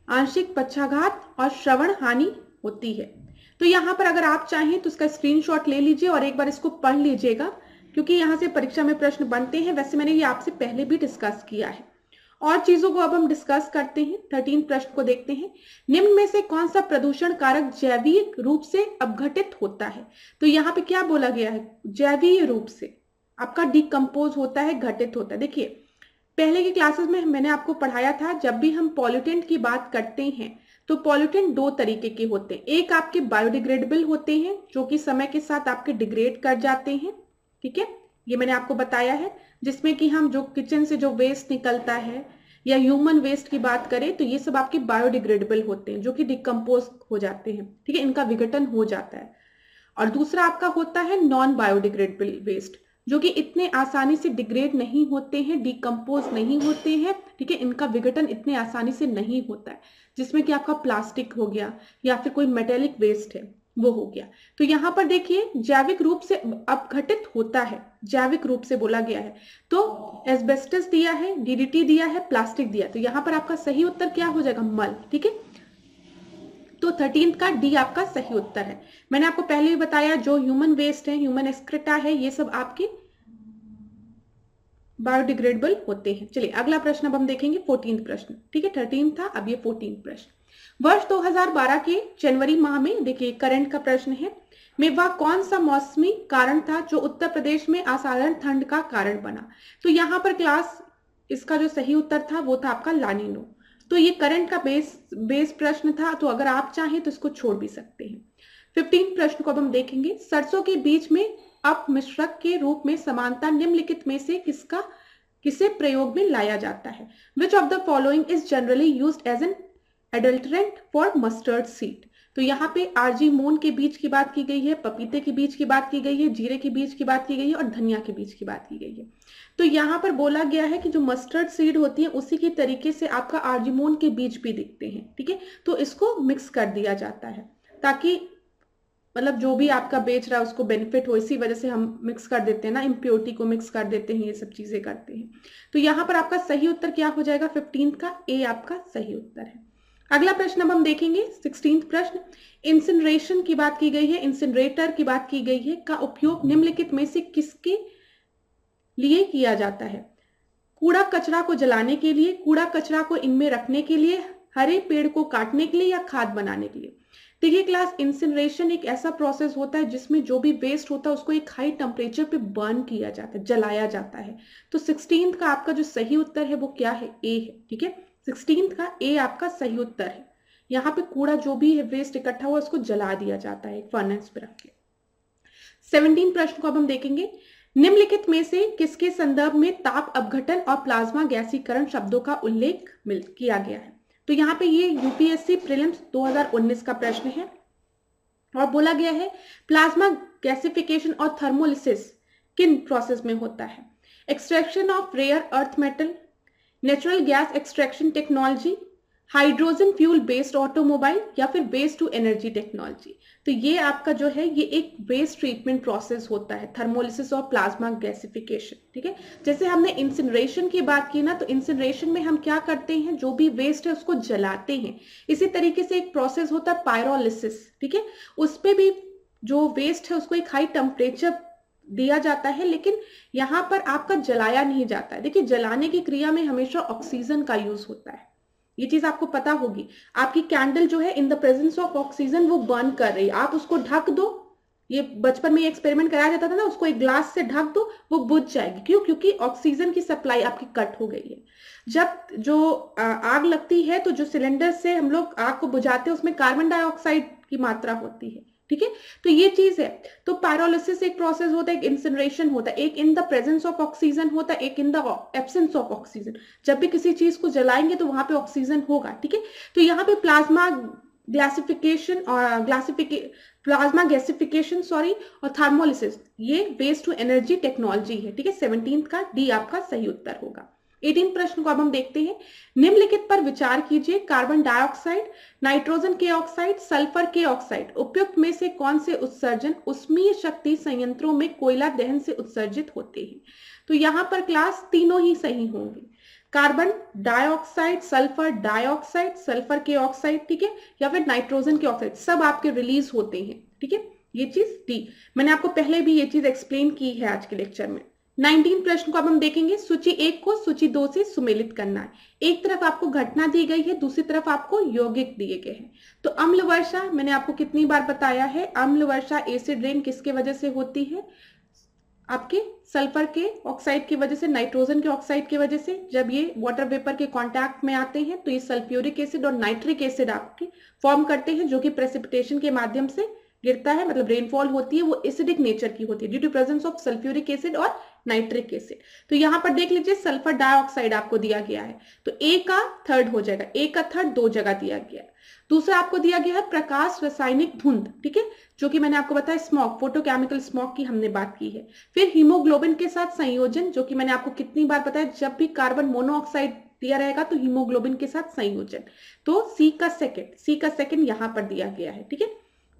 आंशिक पक्षाघात और श्रवण हानि होती है। तो यहाँ पर अगर आप चाहें तो इसका स्क्रीनशॉट ले लीजिए और एक बार इसको पढ़ लीजिएगा, क्योंकि यहाँ से परीक्षा में प्रश्न बनते हैं। वैसे मैंने ये आपसे पहले भी डिस्कस किया है। और चीजों को अब हम डिस्कस करते हैं। 13 प्रश्न को देखते हैं। निम्न में से कौन सा प्रदूषण कारक जैविक रूप से अपघटित होता है? तो यहाँ पे क्या बोला गया है? जैविक रूप से आपका डिकम्पोज होता है, घटित होता है। देखिए पहले की क्लासेस में मैंने आपको पढ़ाया था, जब भी हम पॉल्यूटेंट की बात करते हैं तो पॉल्यूटेंट दो तरीके के होते हैं। एक आपके बायोडिग्रेडेबल होते हैं जो कि समय के साथ आपके डिग्रेड कर जाते हैं, ठीक है, ये मैंने आपको बताया है। जिसमें कि हम जो किचन से जो वेस्ट निकलता है या ह्यूमन वेस्ट की बात करें तो ये सब आपके बायोडिग्रेडेबल होते हैं जो कि डिकम्पोज हो जाते हैं, ठीक है, इनका विघटन हो जाता है। और दूसरा आपका होता है नॉन बायोडिग्रेडेबल वेस्ट, जो कि इतने आसानी से डिग्रेड नहीं होते हैं, डिकम्पोज नहीं होते हैं, ठीक है, इनका विघटन इतने आसानी से नहीं होता है। जिसमें कि आपका प्लास्टिक हो गया या फिर कोई मेटेलिक वेस्ट है वो हो गया। तो यहाँ पर देखिए जैविक रूप से अपघटित होता है, जैविक रूप से बोला गया है। तो एस्बेस्टस दिया है, डीडीटी दिया है, प्लास्टिक दिया है। तो यहाँ पर आपका सही उत्तर क्या हो जाएगा? मल, ठीक है। तो 13 का डी आपका सही उत्तर है। मैंने आपको पहले भी बताया जो ह्यूमन वेस्ट है, ह्यूमन एक्सक्रेटा है, ये सब आपके बायोडिग्रेडेबल होते हैं। चलिए अगला प्रश्न अब हम देखेंगे 14 प्रश्न, ठीक है, 13 था, अब ये 14 प्रश्न। वर्ष 2012 के जनवरी माह में, देखिए करंट का प्रश्न है, में वह कौन सा मौसमी कारण था जो उत्तर प्रदेश में असाधारण ठंड का कारण बना? तो यहाँ पर क्लास इसका जो सही उत्तर था वो था आपका लानिनो। तो ये करंट का बेस प्रश्न था, तो अगर आप चाहें तो इसको छोड़ भी सकते हैं। 15 प्रश्न को अब हम देखेंगे। सरसों के बीच में अपमिश्रक के रूप में समानता निम्नलिखित में से किसे प्रयोग में लाया जाता है? Which of the following is generally used as an adulterant for mustard seed? तो यहाँ पे आर्जीमोन के बीज की बात की गई है, पपीते के बीज की बात की गई है, जीरे के बीज की बात की गई है और धनिया के बीज की बात की गई है। तो यहाँ पर बोला गया है कि जो मस्टर्ड सीड होती है उसी के तरीके से आपका आर्जीमोन के बीज भी दिखते हैं, ठीक है। तो इसको मिक्स कर दिया जाता है ताकि मतलब जो भी आपका बेच रहा है उसको बेनिफिट हो, इसी वजह से हम मिक्स कर देते हैं ना, इम्प्योरिटी को मिक्स कर देते हैं, ये सब चीजें करते हैं। तो यहाँ पर आपका सही उत्तर क्या हो जाएगा? 15 का ए आपका सही उत्तर है। अगला प्रश्न अब हम देखेंगे 16 प्रश्न। इंसिनरेशन की बात की गई है, इंसिनरेटर की बात की गई है, का उपयोग निम्नलिखित में से किसके लिए किया जाता है? कूड़ा कचरा को जलाने के लिए, कूड़ा कचरा को इनमें रखने के लिए, हरे पेड़ को काटने के लिए या खाद बनाने के लिए? देखिए क्लास, इंसिनरेशन एक ऐसा प्रोसेस होता है जिसमें जो भी वेस्ट होता है उसको एक हाई टेम्परेचर पे बर्न किया जाता है, जलाया जाता है। तो 16 का आपका जो सही उत्तर है वो क्या है? ए है, ठीक है। 16 का ए आपका सही उत्तर है। यहाँ पे कूड़ा जो भी है वेस्ट इकट्ठा हुआ उसको जला दिया जाता है एक फर्नेस पे रख के। 17 प्रश्न को अब हम देखेंगे। निम्नलिखित में से किसके संदर्भ में ताप अपघटन और प्लाज्मा गैसीकरण शब्दों का उल्लेख किया गया है? तो यहाँ पे ये यूपीएससी प्रीलिम्स 2019 का प्रश्न है और बोला गया है प्लाज्मा गैसिफिकेशन और थर्मोलिसिस किन प्रोसेस में होता है? Extraction of rare earth metal, natural gas extraction technology, hydrogen fuel based automobile या फिर वेस्ट टू एनर्जी टेक्नोलॉजी। तो ये आपका जो है ये एक वेस्ट ट्रीटमेंट प्रोसेस होता है, थर्मोलिसिस और प्लाज्मा गैसिफिकेशन, ठीक है। जैसे हमने इंसिनरेशन की बात की ना, तो इंसिनरेशन में हम क्या करते हैं, जो भी वेस्ट है उसको जलाते हैं। इसी तरीके से एक प्रोसेस होता है पायरोलिसिस, ठीक है, उस पर भी जो वेस्ट है उसको एक हाई टेम्परेचर दिया जाता है, लेकिन यहाँ पर आपका जलाया नहीं जाता है। देखिए जलाने की क्रिया में हमेशा ऑक्सीजन का यूज होता है, ये चीज आपको पता होगी। आपकी कैंडल जो है in the presence of oxygen वो बर्न कर रही है, आप उसको ढक दो, ये बचपन में एक्सपेरिमेंट कराया जाता था ना, उसको एक ग्लास से ढक दो, वो बुझ जाएगी। क्यों? क्योंकि ऑक्सीजन की सप्लाई आपकी कट हो गई है। जब जो आग लगती है तो जो सिलेंडर से हम लोग आग को बुझाते हैं उसमें कार्बन डाइऑक्साइड की मात्रा होती है, ठीक है। तो ये चीज है। तो पायरोलिसिस एक प्रोसेस होता है, एक इंसिनरेशन होता है, एक in the presence of oxygen होता है, एक in the absence of oxygen. जब भी किसी चीज को जलाएंगे तो वहां पे ऑक्सीजन होगा, ठीक है। तो यहाँ पे प्लाज्मा गैसिफिकेशन और प्लाज्मा गैसिफिकेशन और थर्मोलिसिस ये वेस्ट टू एनर्जी टेक्नोलॉजी है, ठीक है। 17 का डी आपका सही उत्तर होगा। 18 प्रश्न को अब हम देखते हैं। निम्नलिखित पर विचार कीजिए, कार्बन डाइऑक्साइड, नाइट्रोजन के ऑक्साइड, सल्फर के ऑक्साइड, उपयुक्त में से कौन से उत्सर्जन उष्मीय शक्ति संयंत्रों में कोयला दहन से उत्सर्जित होते हैं? तो यहाँ पर क्लास तीनों ही सही होंगे। Carbon dioxide, sulphur dioxide, sulphur के ऑक्साइड, ठीक है, या फिर नाइट्रोजन के ऑक्साइड, सब आपके रिलीज होते हैं, ठीक है। ये चीज डी, मैंने आपको पहले भी ये चीज एक्सप्लेन की है आज के लेक्चर में। 19 प्रश्न को अब हम देखेंगे। सूची 1 को सूची 2 से सुमेलित करना है। एक तरफ आपको घटना दी गई है, दूसरी तरफ आपको यौगिक दिए गए हैं। तो अम्ल वर्षा मैंने आपको कितनी बार बताया है, अम्ल वर्षा एसिड रेन किसके वजह से होती है, आपके सल्फर के ऑक्साइड की वजह से, नाइट्रोजन के ऑक्साइड की वजह से। जब ये वाटर वेपर के कांटेक्ट में आते हैं तो ये सल्फ्यूरिक एसिड और नाइट्रिक एसिड आपके फॉर्म करते हैं, जो कि प्रेसिपिटेशन के माध्यम से गिरता है, मतलब रेनफॉल होती है, वो एसिडिक नेचर की होती है due to presence of sulphuric acid और नाइट्रिक एसिड। तो यहां पर देख लीजिए सल्फर डाइऑक्साइड आपको दिया गया है, तो ए का थर्ड हो जाएगा, ए का थर्ड दो जगह दिया गया है। दूसरा आपको दिया गया है प्रकाश रासायनिक धुंध, ठीक है, जो कि मैंने आपको बताया स्मॉग, फोटोकेमिकल स्मॉग की हमने बात की है। फिर हीमोग्लोबिन के साथ संयोजन, जो कि मैंने आपको कितनी बार बताया, जब भी कार्बन मोनोऑक्साइड दिया रहेगा तो हीमोग्लोबिन के साथ संयोजन। तो सी का सेकंड यहां पर दिया गया है, ठीक है।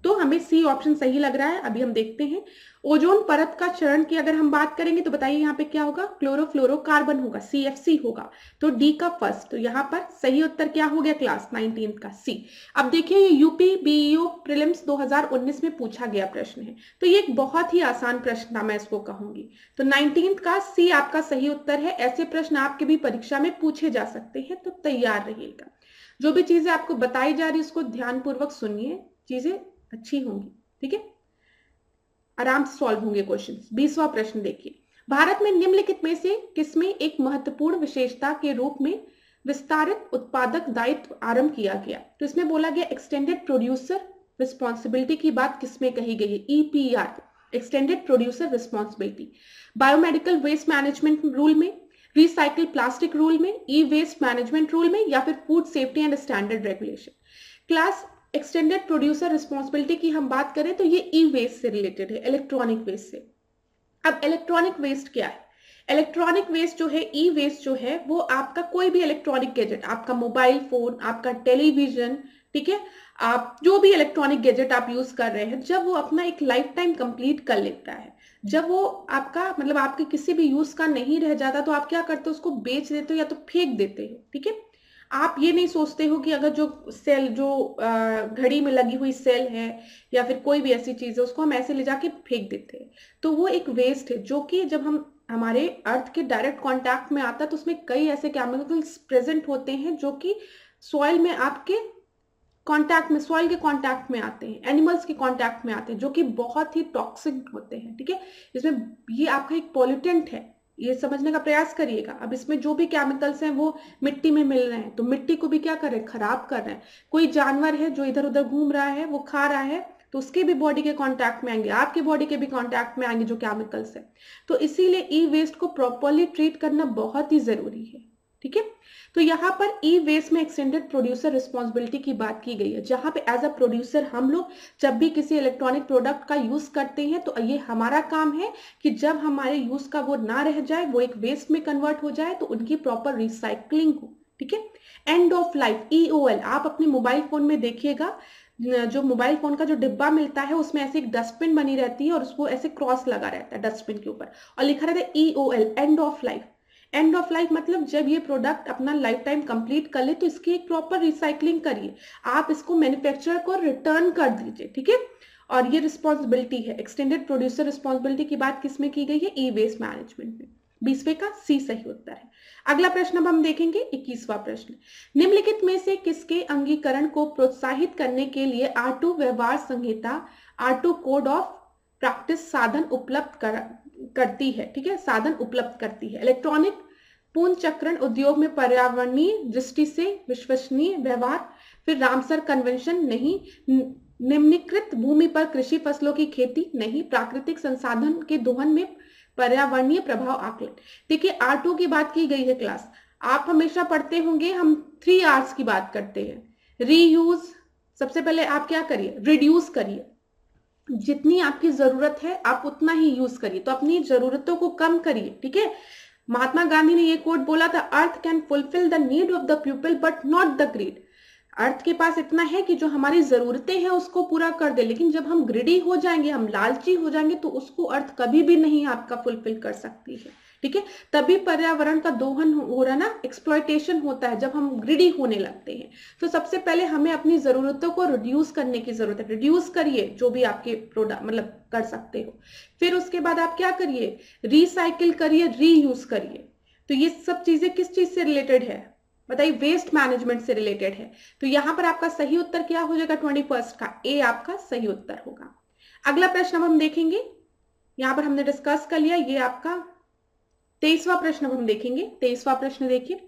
तो हमें सी ऑप्शन सही लग रहा है। अभी हम देखते हैं ओजोन परत का चरण की अगर हम बात करेंगे तो बताइए यहाँ पे क्या होगा, क्लोरोफ्लोरोकार्बन होगा, CFC होगा। तो डी का फर्स्ट, तो यहाँ पर सही उत्तर क्या हो गया क्लास 19 का सी। अब देखिए ये यूपी बीईओ प्रीलिम्स 2019 में पूछा गया प्रश्न है, तो ये एक बहुत ही आसान प्रश्न था, मैं इसको कहूंगी। तो 19 का सी आपका सही उत्तर है। ऐसे प्रश्न आपके भी परीक्षा में पूछे जा सकते हैं, तो तैयार रहिएगा। जो भी चीजें आपको बताई जा रही है उसको ध्यानपूर्वक सुनिए, चीजें अच्छी होंगी, ठीक है, आराम से सॉल्व होंगे क्वेश्चन। 20वां प्रश्न देखिए, भारत में निम्नलिखित में से किसमें एक महत्वपूर्ण विशेषता के रूप में विस्तारित उत्पादक दायित्व आरंभ किया गया। तो इसमें बोला गया एक्सटेंडेड प्रोड्यूसर रिस्पॉन्सिबिलिटी की बात किसमें कही गई है, EPR, extended producer responsibility. Biomedical waste management rule में, रिसाइकिल प्लास्टिक रूल में, ई वेस्ट मैनेजमेंट रूल में, या फिर food safety and standard regulation. Class extended producer responsibility की हम बात करें तो ये ई वेस्ट से रिलेटेड है, इलेक्ट्रॉनिक वेस्ट से। अब इलेक्ट्रॉनिक वेस्ट क्या है, इलेक्ट्रॉनिक वेस्ट जो है, ई वेस्ट जो है, वो आपका कोई भी इलेक्ट्रॉनिक गैजेट, आपका मोबाइल फोन, आपका टेलीविजन, ठीक है, आप जो भी इलेक्ट्रॉनिक गैजेट आप यूज कर रहे हैं, जब वो अपना एक लाइफ टाइम कंप्लीट कर लेता है, जब वो आपका मतलब आपके किसी भी यूज का नहीं रह जाता, तो आप क्या करते हो, उसको बेच देते हो या तो फेंक देते हो, ठीक है। आप ये नहीं सोचते हो कि अगर जो सेल, जो घड़ी में लगी हुई सेल है या फिर कोई भी ऐसी चीज है, उसको हम ऐसे ले जाके फेंक देते हैं, तो वो एक वेस्ट है, जो कि जब हम हमारे अर्थ के डायरेक्ट कांटेक्ट में आता है तो उसमें कई ऐसे केमिकल्स प्रेजेंट होते हैं जो कि सॉइल में आपके कांटेक्ट में, सॉइल के कांटेक्ट में आते हैं, एनिमल्स के कांटेक्ट में आते हैं, जो कि बहुत ही टॉक्सिक होते हैं, ठीक है। इसमें ये आपका एक पॉल्यूटेंट है, ये समझने का प्रयास करिएगा। अब इसमें जो भी केमिकल्स हैं वो मिट्टी में मिल रहे हैं, तो मिट्टी को भी क्या कर रहे हैं, खराब कर रहे हैं। कोई जानवर है जो इधर उधर घूम रहा है, वो खा रहा है, तो उसके भी बॉडी के कांटेक्ट में आएंगे, आपकी बॉडी के भी कांटेक्ट में आएंगे जो केमिकल्स है। तो इसीलिए ई वेस्ट को प्रॉपरली ट्रीट करना बहुत ही जरूरी है, ठीक है। तो यहाँ पर ई वेस्ट में एक्सटेंडेड प्रोड्यूसर रिस्पॉन्सिबिलिटी की बात की गई है, जहां पे एज अ प्रोड्यूसर हम लोग जब भी किसी इलेक्ट्रॉनिक प्रोडक्ट का यूज करते हैं तो ये हमारा काम है कि जब हमारे यूज का वो ना रह जाए, वो एक वेस्ट में कन्वर्ट हो जाए, तो उनकी प्रॉपर रिसाइकलिंग हो, ठीक है। एंड ऑफ लाइफ, EOL, आप अपने मोबाइल फोन में देखिएगा, जो मोबाइल फोन का जो डिब्बा मिलता है उसमें ऐसे एक डस्टबिन बनी रहती है और उसको ऐसे क्रॉस लगा रहता है डस्टबिन के ऊपर और लिखा रहता है EOL, end of life. End of life मतलब जब ये प्रोडक्ट अपना लाइफ टाइम कंप्लीट कर ले तो इसकी एक प्रॉपर रिसाइकलिंग करिए, आप इसको मैन्युफैक्चरर को रिटर्न कर दीजिए, ठीक है। और ये रिस्पॉन्सिबिलिटी है, एक्सटेंडेड प्रोड्यूसर रिस्पॉन्सिबिलिटी की बात किसमें की गई है, ई वेस्ट मैनेजमेंट में। 20वें का सी सही उत्तर है। अगला प्रश्न अब हम देखेंगे 21वां प्रश्न, निम्नलिखित में से किसके अंगीकरण को प्रोत्साहित करने के लिए R2 व्यवहार संहिता, R2 कोड ऑफ प्रैक्टिस साधन उपलब्ध करती है, ठीक है, साधन उपलब्ध करती है। इलेक्ट्रॉनिक पुनर्चक्रण उद्योग में पर्यावरणीय दृष्टि से विश्वसनीय व्यवहार, फिर रामसर कन्वेंशन नहीं, निम्नीकृत भूमि पर कृषि फसलों की खेती नहीं, प्राकृतिक संसाधन के दोहन में पर्यावरणीय प्रभाव आकलन। देखिए R2 की बात की गई है क्लास, आप हमेशा पढ़ते होंगे, हम 3 R's की बात करते हैं। रीयूज, सबसे पहले आप क्या करिए, रिड्यूस करिए, जितनी आपकी जरूरत है आप उतना ही यूज करिए, तो अपनी जरूरतों को कम करिए, ठीक है। महात्मा गांधी ने ये कोट बोला था, earth can fulfil the need of the people but not the greed. Earth के पास इतना है कि जो हमारी जरूरतें हैं उसको पूरा कर दे, लेकिन जब हम ग्रीडी हो जाएंगे, हम लालची हो जाएंगे, तो उसको अर्थ कभी भी नहीं आपका फुलफिल कर सकती है, ठीक है। तभी पर्यावरण का दोहन हो रहा ना, एक्सप्लॉयटेशन होता है जब हम ग्रिडी होने लगते हैं। तो सबसे पहले हमें अपनी जरूरतों को रिड्यूस करने की जरूरत है। रिड्यूस करिए जो भी आपके प्रोडक्ट मतलब कर सकते हो। फिर उसके बाद आप क्या करिए, रिसाइकिल करिए, रीयूज करिए। तो ये सब चीजें किस चीज से रिलेटेड है बताइए, वेस्ट मैनेजमेंट से रिलेटेड है। तो यहां पर आपका सही उत्तर क्या हो जाएगा, 21 का ए आपका सही उत्तर होगा। अगला प्रश्न अब हम देखेंगे, यहां पर हमने डिस्कस कर लिया, ये आपका 23वां प्रश्न अब हम देखेंगे। 23वां प्रश्न देखिए,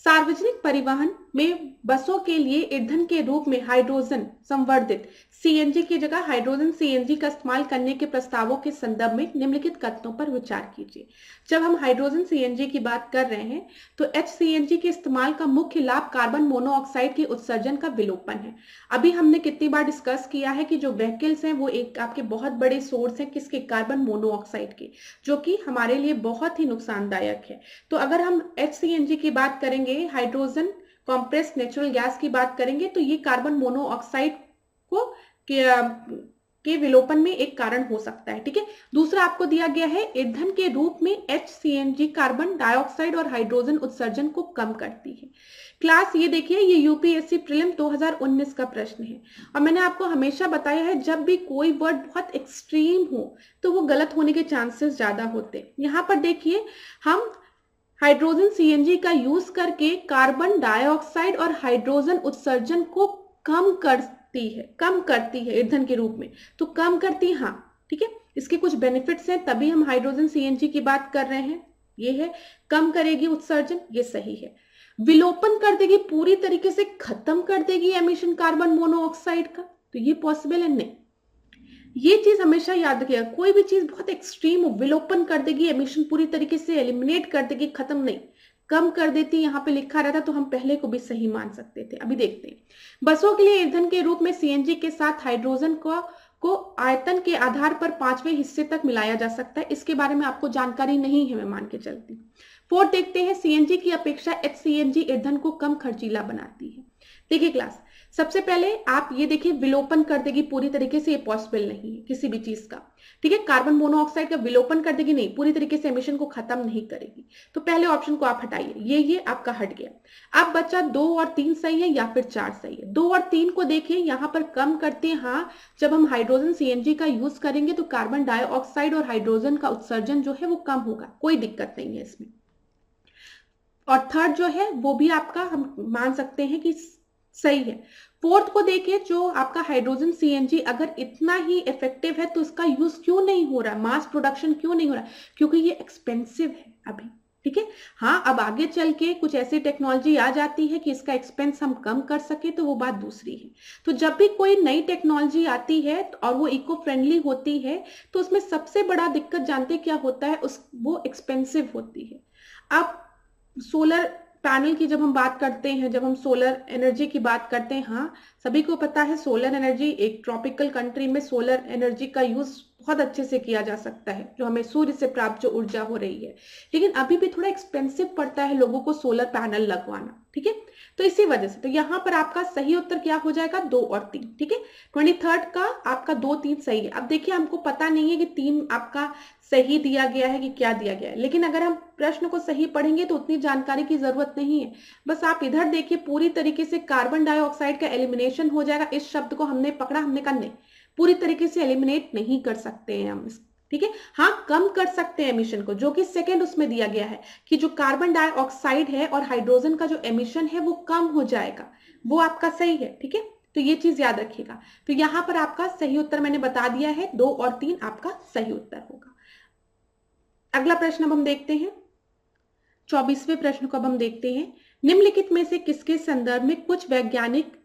सार्वजनिक परिवहन में बसों के लिए ईंधन के रूप में हाइड्रोजन संवर्धित सीएनजी की जगह हाइड्रोजन सीएनजी का इस्तेमाल करने के प्रस्तावों के संदर्भ में निम्नलिखित कथनों पर विचार कीजिए। जब हम हाइड्रोजन सीएनजी की बात कर रहे हैं तो एचसीएनजी के इस्तेमाल का मुख्य लाभ कार्बन मोनोऑक्साइड के उत्सर्जन का विलोपन है। अभी हमने कितनी बार डिस्कस किया है कि जो व्हीकल्स हैं वो एक आपके बहुत बड़े सोर्स हैं किसके, कार्बन मोनोऑक्साइड के, जो कि हमारे लिए बहुत ही नुकसानदायक है। तो अगर हम एचसीएनजी की बात करेंगे, हाइड्रोजन कॉम्प्रेस्ड नेचुरल गैस की बात करेंगे, तो ये कार्बन मोनोऑक्साइड को के विलोपन में एक कारण हो सकता है। ठीक है। दूसरा आपको दिया गया है ईंधन के रूप में एचसीएनजी कार्बन डाइऑक्साइड और हाइड्रोजन उत्सर्जन को कम करती है। क्लास ये देखिए, ये यूपीएससी प्रीलिम 2019 का प्रश्न है और मैंने आपको हमेशा बताया है जब भी कोई वर्ड बहुत एक्सट्रीम हो तो वो गलत होने के चांसेस ज्यादा होते हैं। यहाँ पर देखिए, हम हाइड्रोजन सीएनजी का यूज करके कार्बन डाइऑक्साइड और हाइड्रोजन उत्सर्जन को कम करती है ईंधन के रूप में। तो कम करती, हाँ ठीक है, इसके कुछ बेनिफिट्स हैं, तभी हम हाइड्रोजन सीएनजी की बात कर रहे हैं। ये है कम करेगी उत्सर्जन, ये सही है। विलोपन कर देगी, पूरी तरीके से खत्म कर देगी एमिशन कार्बन मोनोऑक्साइड का, तो ये पॉसिबल है नहीं। ये चीज हमेशा याद रखिएगा, कोई भी चीज बहुत एक्सट्रीम हो, विलोपन कर देगी, एमिशन पूरी तरीके से एलिमिनेट कर देगी, खत्म नहीं, कम कर देती, यहाँ पे लिखा रहता तो हम पहले को भी सही मान सकते थे। अभी देखते हैं, बसों के लिए ईंधन के रूप में सीएनजी के साथ हाइड्रोजन को आयतन के आधार पर 5वें हिस्से तक मिलाया जा सकता है। इसके बारे में आपको जानकारी नहीं है, मैं मान के चलती। 4 देखते हैं, सीएनजी की अपेक्षा एचसीएनजी ईंधन को कम खर्चीला बनाती है। देखिए क्लास, सबसे पहले आप ये देखिए, विलोपन कर देगी पूरी तरीके से, ये पॉसिबल नहीं है किसी भी चीज का। ठीक है, कार्बन मोनोऑक्साइड का विलोपन कर देगी नहीं, पूरी तरीके से एमिशन को खत्म नहीं करेगी। तो पहले ऑप्शन को आप हटाइए, ये आपका हट गया। अब बच्चा 2 और 3 सही है या फिर 4 सही है। 2 और 3 को देखिए, यहाँ पर कम करते हैं, हाँ जब हम हाइड्रोजन सीएनजी का यूज करेंगे तो कार्बन डाइऑक्साइड और हाइड्रोजन का उत्सर्जन जो है वो कम होगा, कोई दिक्कत नहीं है इसमें। और थर्ड जो है वो भी आपका हम मान सकते हैं कि सही है। 4th को देखिए, जो आपका हाइड्रोजन सीएनजी अगर इतना ही इफेक्टिव है तो इसका यूज क्यों नहीं हो रहा, मास प्रोडक्शन क्यों नहीं हो रहा, क्योंकि ये एक्सपेंसिव है अभी। ठीक है, हाँ अब आगे चल के कुछ ऐसी टेक्नोलॉजी आ जाती है कि इसका एक्सपेंस हम कम कर सके तो वो बात दूसरी है। तो जब भी कोई नई टेक्नोलॉजी आती है और वो इको फ्रेंडली होती है तो उसमें सबसे बड़ा दिक्कत जानते क्या होता है, वो एक्सपेंसिव होती है। अब सोलर पैनल की जब हम बात करते हैं, जब हम सोलर एनर्जी की बात करते हैं, हाँ सभी को पता है सोलर एनर्जी, एक ट्रॉपिकल कंट्री में सोलर एनर्जी का यूज बहुत अच्छे से किया जा सकता है, जो हमें सूर्य से प्राप्त जो ऊर्जा हो रही है। लेकिन अभी भी थोड़ा एक्सपेंसिव पड़ता है लोगों को सोलर पैनल लगवाना। ठीक है, तो इसी वजह से तो यहाँ पर आपका सही उत्तर क्या हो जाएगा, 2 और 3। ठीक है, 23rd का आपका 2, 3 सही है। अब देखिए, हमको पता नहीं है कि 3 आपका सही दिया गया है कि क्या दिया गया है, लेकिन अगर हम प्रश्न को सही पढ़ेंगे तो उतनी जानकारी की जरूरत नहीं है। बस आप इधर देखिए, पूरी तरीके से कार्बन डाइऑक्साइड का एलिमिनेशन हो जाएगा। इस शब्द को हमने पकड़ा, हमने कहा नहीं, पूरी तरीके से एलिमिनेट नहीं कर सकते हैं हम। ठीक है, हाँ कम कर सकते हैं एमिशन को, जो कि सेकंड उसमें दिया गया है कि जो कार्बन डाइऑक्साइड है और हाइड्रोजन का जो एमिशन है वो कम हो जाएगा, वो आपका सही है। ठीक है, तो ये चीज याद रखिएगा। तो यहां पर आपका सही उत्तर मैंने बता दिया है, 2 और 3 आपका सही उत्तर होगा। अगला प्रश्न अब हम देखते हैं, 24वें प्रश्न को अब हम देखते हैं। निम्नलिखित में से किसके संदर्भ में कुछ वैज्ञानिक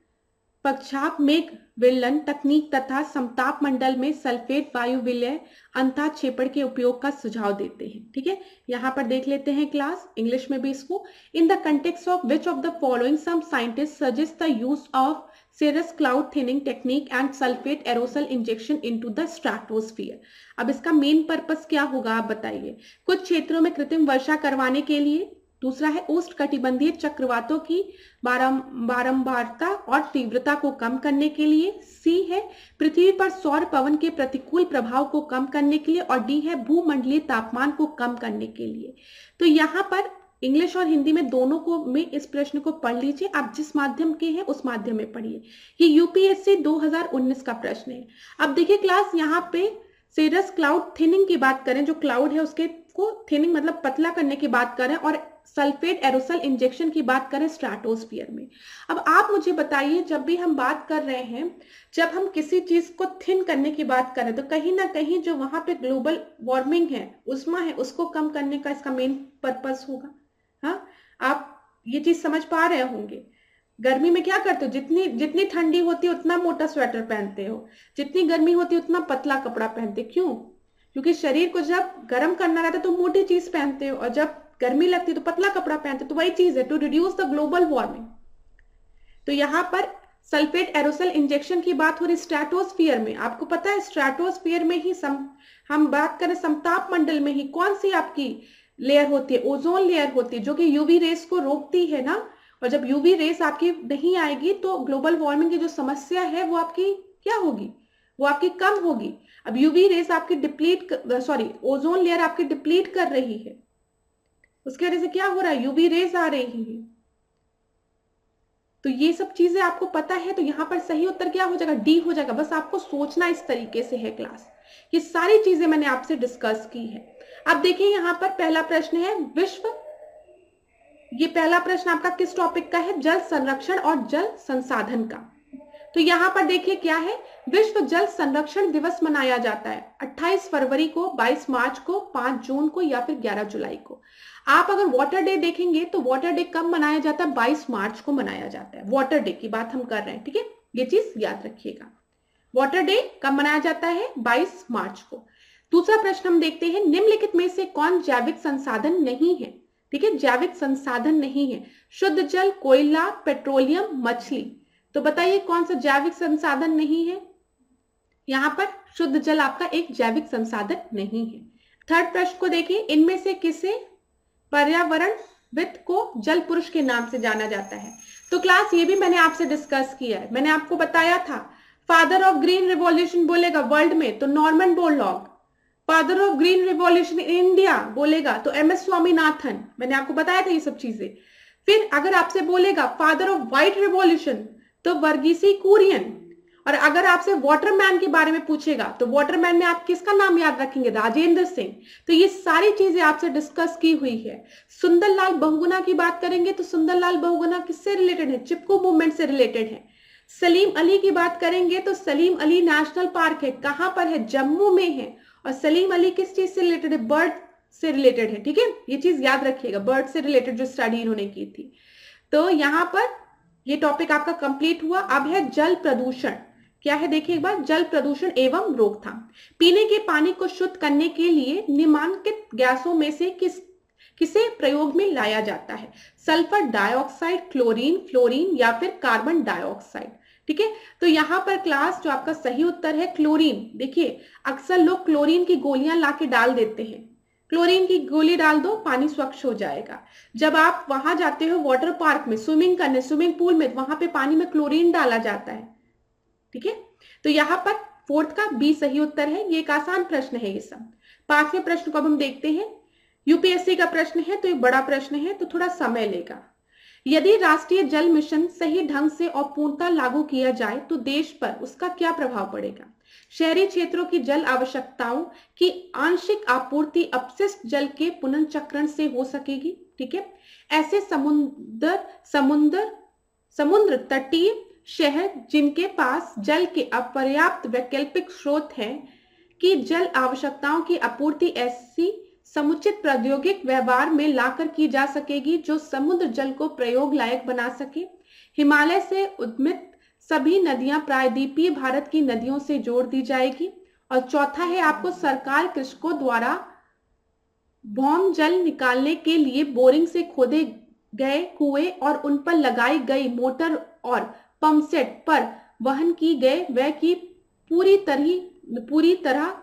पक्षाप मेघ विलयन तकनीक तथा समताप मंडल में सल्फेट वायु विलय अंतःक्षेपण के उपयोग का सुझाव देते हैं। ठीक है, यहाँ पर देख लेते हैं क्लास, इंग्लिश में भी इसको। In the context of which of the following some scientist suggest the use of cirrus cloud thinning technique and sulfate aerosol injection into the stratosphere। अब इसका मेन पर्पस क्या होगा आप बताइए। कुछ क्षेत्रों में कृत्रिम वर्षा करवाने के लिए दूसरा है उष्णकटिबंधीय चक्रवातों की बारंबारता और तीव्रता को कम करने के लिए। सी है पृथ्वी पर सौर पवन के प्रतिकूल प्रभाव को कम करने के लिए। और डी है भूमंडलीय तापमान को कम करने के लिए। तो यहाँ पर इंग्लिश और हिंदी में दोनों को में इस प्रश्न को पढ़ लीजिए। आप जिस माध्यम के हैं उस माध्यम में पढ़िए। ये यूपीएससी 2019 का प्रश्न है। अब देखिए क्लास, यहाँ पे सेरस क्लाउड थिनिंग की बात करें, जो क्लाउड है उसके को थिनिंग मतलब पतला करने की बात करें, और सल्फेट एरोसल इंजेक्शन की बात करें स्ट्रेटोस्फीयर में। अब आप मुझे बताइए, जब भी हम बात कर रहे हैं, जब हम किसी चीज को थिन करने की बात करें, तो कहीं ना कहीं जो वहां पे ग्लोबल वार्मिंग है, उष्मा है, उसको कम करने का इसका मेन पर्पस होगा। हाँ, आप ये चीज समझ पा रहे होंगे। गर्मी में क्या करते हो, जितनी जितनी ठंडी होती है उतना मोटा स्वेटर पहनते हो, जितनी गर्मी होती है उतना पतला कपड़ा पहनते। क्यों? क्योंकि शरीर को जब गर्म करना रहता है तो मोटी चीज पहनते हो, और जब गर्मी लगती है तो पतला कपड़ा पहनते हो। तो वही चीज है, to reduce the global warming. तो यहाँ पर सल्फेट एरोसल इंजेक्शन की बात हो रही स्ट्रेटोस्फीयर में। आपको पता है स्ट्रेटोस्फीयर में ही हम बात करें समताप मंडल में ही कौन सी आपकी लेयर होती है, ओजोन लेयर होती है, जो कि यूवी रेस को रोकती है ना। और जब यूवी रेस आपकी नहीं आएगी तो ग्लोबल वार्मिंग की जो समस्या है वो आपकी क्या होगी, वो आपकी कम होगी। अब यूवी रेस आपकी ओजोन लेयर आपकी डिप्लीट कर रही है, उसकी वजह से क्या हो रहा है, यूवी रेस आ रही है। तो ये सब चीजें आपको पता है, तो यहाँ पर सही उत्तर क्या हो जाएगा, डी हो जाएगा। बस आपको सोचना इस तरीके से है क्लास। ये सारी चीजें मैंने आपसे डिस्कस की है। अब देखिए यहाँ पर पहला प्रश्न है ये पहला प्रश्न आपका किस टॉपिक का है, जल संरक्षण और जल संसाधन का। तो यहाँ पर देखिए क्या है, विश्व जल संरक्षण दिवस मनाया जाता है 28 फरवरी को, 22 मार्च को, 5 जून को या फिर 11 जुलाई को। आप अगर वाटर डे देखेंगे तो वाटर डे कब मनाया जाता है, 22 मार्च को मनाया जाता है। वाटर डे की बात हम कर रहे हैं, ठीक है, ये चीज याद रखिएगा। वाटर डे कब मनाया जाता है, 22 मार्च को। दूसरा प्रश्न हम देखते हैं, निम्नलिखित में से कौन जैविक संसाधन नहीं है। ठीक है, जैविक संसाधन नहीं है, शुद्ध जल, कोयला, पेट्रोलियम, मछली। तो बताइए कौन सा जैविक संसाधन नहीं है। यहां पर शुद्ध जल आपका एक जैविक संसाधन नहीं है। थर्ड प्रश्न को देखिए, इनमें से किसे पर्यावरणविद को जल पुरुष के नाम से जाना जाता है। तो क्लास ये भी मैंने आपसे डिस्कस किया है। मैंने आपको बताया था फादर ऑफ ग्रीन रिवॉल्यूशन बोलेगा वर्ल्ड में तो Norman Borlaug, father of green revolution in India बोलेगा तो MS स्वामीनाथन। मैंने आपको बताया था ये सब चीजें। फिर अगर आपसे बोलेगा फादर ऑफ व्हाइट रिवॉल्यूशन तो वर्गीसी कुरियन। और अगर आपसे वाटरमैन के बारे में पूछेगा तो वाटरमैन में आप किसका नाम याद रखेंगे, राजेंद्र सिंह। तो ये सारी चीजें आपसे डिस्कस की हुई है। सुंदरलाल बहुगुणा की बात करेंगे तो सुंदरलाल बहुगुणा किससे रिलेटेड है, चिपको मूवमेंट से रिलेटेड है। सलीम अली की बात करेंगे तो सलीम अली नेशनल पार्क है, कहां पर है, जम्मू में है। और सलीम अली किस चीज से रिलेटेड है, बर्ड से रिलेटेड है। ठीक है, ये चीज याद रखिएगा, बर्ड से रिलेटेड जो स्टडी इन्होंने की थी। तो यहां पर ये टॉपिक आपका कंप्लीट हुआ। अब है जल प्रदूषण। क्या है देखिए एक बार, जल प्रदूषण एवं रोकथाम। पीने के पानी को शुद्ध करने के लिए निम्नलिखित गैसों में से किसे प्रयोग में लाया जाता है, सल्फर डाइऑक्साइड, क्लोरीन, फ्लोरीन या फिर कार्बन डाइऑक्साइड। ठीक है, तो यहां पर क्लास जो आपका सही उत्तर है क्लोरीन। देखिए अक्सर लोग क्लोरीन की गोलियां लाके डाल देते हैं, क्लोरीन की गोली डाल दो पानी स्वच्छ हो जाएगा। जब आप वहां जाते हो वाटर पार्क में स्विमिंग करने, स्विमिंग पूल में, वहां पे पानी में क्लोरीन डाला जाता है। ठीक है, तो यहाँ पर फोर्थ का बी सही उत्तर है। ये एक आसान प्रश्न है ये सब। पांचवें प्रश्न को अब हम देखते हैं। यूपीएससी का प्रश्न है तो एक बड़ा प्रश्न है तो थोड़ा समय लेगा। यदि राष्ट्रीय जल मिशन सही ढंग से और पूर्णतः लागू किया जाए तो देश पर उसका क्या प्रभाव पड़ेगा। शहरी क्षेत्रों की जल आवश्यकताओं की आंशिक आपूर्ति अपशिष्ट जल के पुनर्चक्रण से हो सकेगी। ठीक है, ऐसे समुद्र तटीय शहर जिनके पास जल के अपर्याप्त वैकल्पिक स्रोत हैं कि जल आवश्यकताओं की आपूर्ति ऐसी समुचित प्रौद्योगिक व्यवहार में लाकर की जा सकेगी जो समुद्र जल को प्रयोग लायक बना सके। हिमालय से उद्मित सभी नदियां प्रायद्वीपीय भारत की नदियों से जोड़ दी जाएगी। और चौथा है आपको सरकार कृषकों द्वारा भौम जल निकालने के लिए बोरिंग से खोदे गए कुएं और उन पर लगाई गई मोटर और पंप सेट पर वहन की गए व्यय की पूरी तरह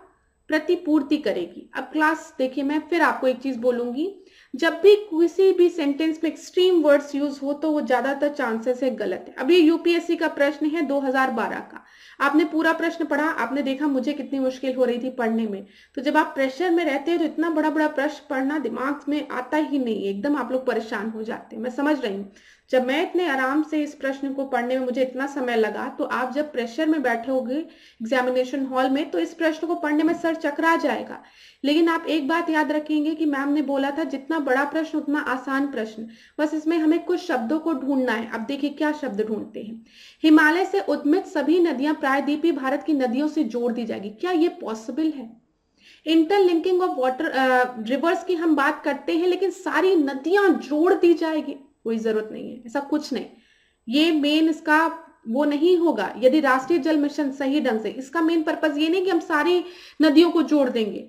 प्रतिपूर्ति करेगी। अब क्लास देखिए, मैं फिर आपको एक चीज बोलूंगी जब भी किसी भी सेंटेंस में एक्सट्रीम वर्ड्स यूज हो तो वो ज्यादातर चांसेस है गलत है। अब ये यूपीएससी का प्रश्न है 2012 का। आपने पूरा प्रश्न पढ़ा, आपने देखा मुझे कितनी मुश्किल हो रही थी पढ़ने में। तो जब आप प्रेशर में रहते हैं तो इतना बड़ा बड़ा प्रश्न पढ़ना दिमाग में आता ही नहीं है, एकदम आप लोग परेशान हो जाते हैं। मैं समझ रही हूँ, जब मैं इतने आराम से इस प्रश्न को पढ़ने में मुझे इतना समय लगा, तो आप जब प्रेशर में बैठे होगे एग्जामिनेशन हॉल में तो इस प्रश्न को पढ़ने में सर चकरा जाएगा। लेकिन आप एक बात याद रखेंगे कि मैम ने बोला था जितना बड़ा प्रश्न उतना आसान प्रश्न, बस इसमें हमें कुछ शब्दों को ढूंढना है। अब देखिए क्या शब्द ढूंढते हैं। हिमालय से उद्गत सभी नदियां प्रायद्वीपीय भारत की नदियों से जोड़ दी जाएगी, क्या ये पॉसिबल है? इंटरलिंकिंग ऑफ वाटर रिवर्स की हम बात करते हैं, लेकिन सारी नदियां जोड़ दी जाएगी, कोई जरूरत नहीं है, ऐसा कुछ नहीं। ये मेन इसका वो नहीं होगा यदि राष्ट्रीय जल मिशन सही ढंग से, इसका मेन पर्पस ये नहीं कि हम सारी नदियों को जोड़ देंगे।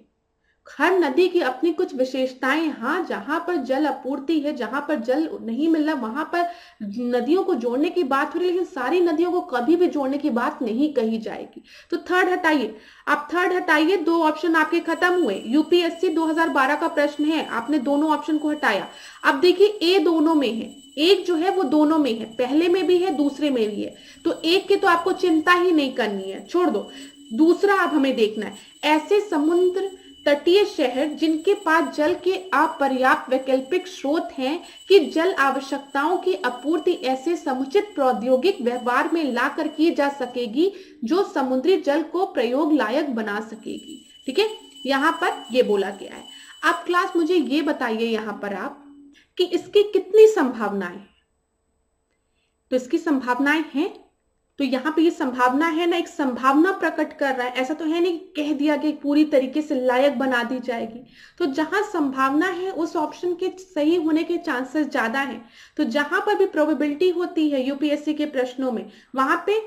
हर नदी की अपनी कुछ विशेषताएं, हाँ जहां पर जल आपूर्ति है, जहां पर जल नहीं मिल रहा वहां पर नदियों को जोड़ने की बात हो रही है, लेकिन सारी नदियों को कभी भी जोड़ने की बात नहीं कही जाएगी। तो थर्ड हटाइए, आप थर्ड हटाइए, दो ऑप्शन आपके खत्म हुए। यूपीएससी 2012 का प्रश्न है, आपने दोनों ऑप्शन को हटाया। अब देखिए ए दोनों में है, एक जो है वो दोनों में है, पहले में भी है दूसरे में भी है, तो एक की तो आपको चिंता ही नहीं करनी है, छोड़ दो। दूसरा अब हमें देखना है, ऐसे समुद्र तटीय शहर जिनके पास जल के अपर्याप्त वैकल्पिक स्रोत हैं कि जल आवश्यकताओं की आपूर्ति ऐसे समुचित प्रौद्योगिक व्यवहार में लाकर की जा सकेगी जो समुद्री जल को प्रयोग लायक बना सकेगी। ठीक है, यहाँ पर ये बोला गया है। अब क्लास मुझे ये बताइए यहाँ पर आप कि इसकी कितनी संभावनाएं, तो इसकी संभावनाएं हैं, तो यहाँ पे ये संभावना है ना, एक संभावना प्रकट कर रहा है, ऐसा तो है नहीं कह दिया कि पूरी तरीके से लायक बना दी जाएगी। तो जहां संभावना है उस ऑप्शन के सही होने के चांसेस ज्यादा हैं। तो जहां पर भी प्रोबेबिलिटी होती है यूपीएससी के प्रश्नों में, वहां पे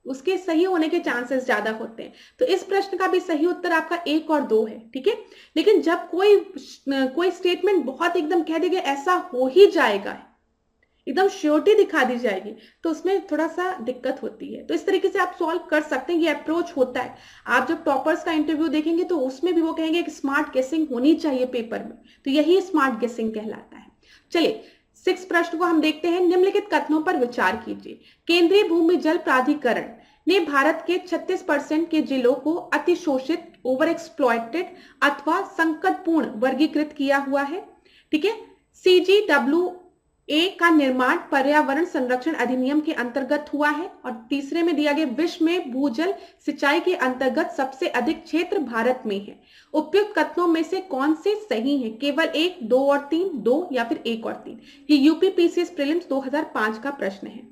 उसके सही होने के चांसेस ज्यादा होते हैं। तो इस प्रश्न का भी सही उत्तर आपका 1 और 2 है। ठीक है, लेकिन जब कोई स्टेटमेंट बहुत एकदम कह देगा ऐसा हो ही जाएगा, एकदम श्योरिटी दिखा दी जाएगी, तो उसमें थोड़ा सा दिक्कत होती है। तो इस तरीके से आप सॉल्व कर सकते हैं, ये अप्रोच होता है। आप जब टॉपर्स का इंटरव्यू देखेंगे तो उसमें भी वो कहेंगे कि स्मार्ट गेसिंग होनी चाहिए पेपर में, तो यही स्मार्ट गेसिंग कहलाता है। चलिए 6 प्रश्न को हम देखते हैं। निम्नलिखित कथनों पर विचार कीजिए। केंद्रीय भूमि जल प्राधिकरण ने भारत के 36% के जिलों को अतिशोषित, ओवर एक्सप्लॉयटेड अथवा संकटपूर्ण वर्गीकृत किया हुआ है। ठीक है, CGWA का निर्माण पर्यावरण संरक्षण अधिनियम के अंतर्गत हुआ है। और तीसरे में दिया गया, विश्व में भूजल सिंचाई के अंतर्गत सबसे अधिक क्षेत्र भारत में है। उपयुक्त कथनों में से कौन से सही हैं? केवल 1, 2 और 3, 2 या फिर 1 और 3। ये यूपीपीसीएस प्रीलिम्स 2005 का प्रश्न है।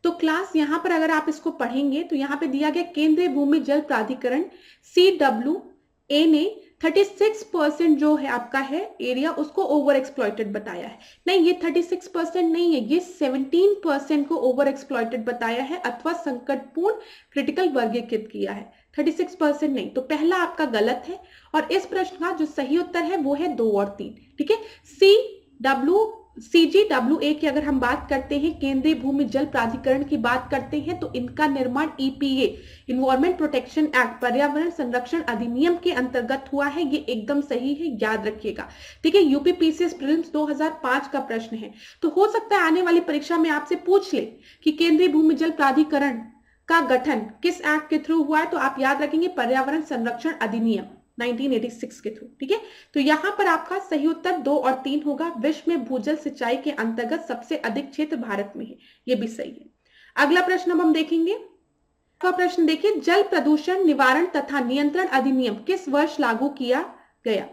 तो क्लास यहाँ पर अगर आप इसको पढ़ेंगे तो यहाँ पे दिया गया केंद्रीय भूमि जल प्राधिकरण CWA ने 36% जो है आपका है एरिया, उसको ओवर एक्सप्लॉइटेड बताया है। नहीं, ये 36% नहीं है, ये 17% को ओवर एक्सप्लॉइटेड बताया है अथवा संकटपूर्ण क्रिटिकल वर्गीकृत किया है, 36% नहीं। तो पहला आपका गलत है और इस प्रश्न का जो सही उत्तर है वो है 2 और 3। ठीक है, CGWA की अगर हम बात करते हैं, केंद्रीय भूमि जल प्राधिकरण की बात करते हैं, तो इनका निर्माण EPA इन्वायरमेंट प्रोटेक्शन एक्ट पर्यावरण संरक्षण अधिनियम के अंतर्गत हुआ है। ये एकदम सही है, याद रखिएगा। ठीक है, यूपीपीसीएस प्रीलिम्स 2005 का प्रश्न है। तो हो सकता है आने वाली परीक्षा में आपसे पूछ ले कि केंद्रीय भूमि जल प्राधिकरण का गठन किस एक्ट के थ्रू हुआ है, तो आप याद रखेंगे पर्यावरण संरक्षण अधिनियम 1986 के थ्रू। ठीक है, तो यहां पर आपका सही उत्तर 2 और 3 होगा। विश्व में भूजल सिंचाई के अंतर्गत सबसे अधिक क्षेत्र भारत में है, ये भी सही है। अगला प्रश्न अब हम देखेंगे। प्रश्न देखिए, जल प्रदूषण निवारण तथा नियंत्रण अधिनियम किस वर्ष लागू किया गया?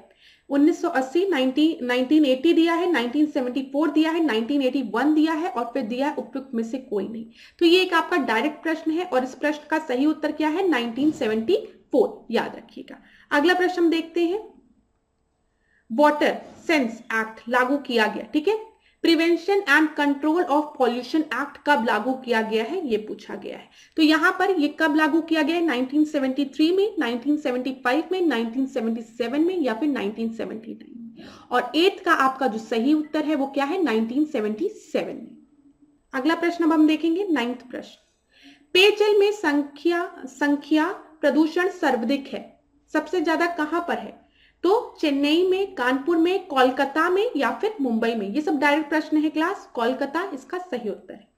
1980, 1980 दिया है, 1974 दिया है, 1981 दिया है और फिर दिया है उपयुक्त में से कोई नहीं। तो ये एक आपका डायरेक्ट प्रश्न है और इस प्रश्न का सही उत्तर क्या है? 1974, याद रखिएगा। अगला प्रश्न हम देखते हैं। वाटर सेंस एक्ट लागू किया गया, ठीक है। Prevention and control of pollution act कब लागू किया गया है, ये पूछा गया है। तो यहां पर ये कब लागू किया गया है? 1973 में, 1975 में, 1977 में या फिर 1979 में। और 8 का आपका जो सही उत्तर है वो क्या है? 1977 में। अगला प्रश्न अब हम देखेंगे, 9th प्रश्न। पेयजल में संख्या प्रदूषण सर्वाधिक है, सबसे ज्यादा कहां पर है? तो चेन्नई में, कानपुर में, कोलकाता में या फिर मुंबई में, ये सब डायरेक्ट प्रश्न है क्लास। कोलकाता इसका सही उत्तर है।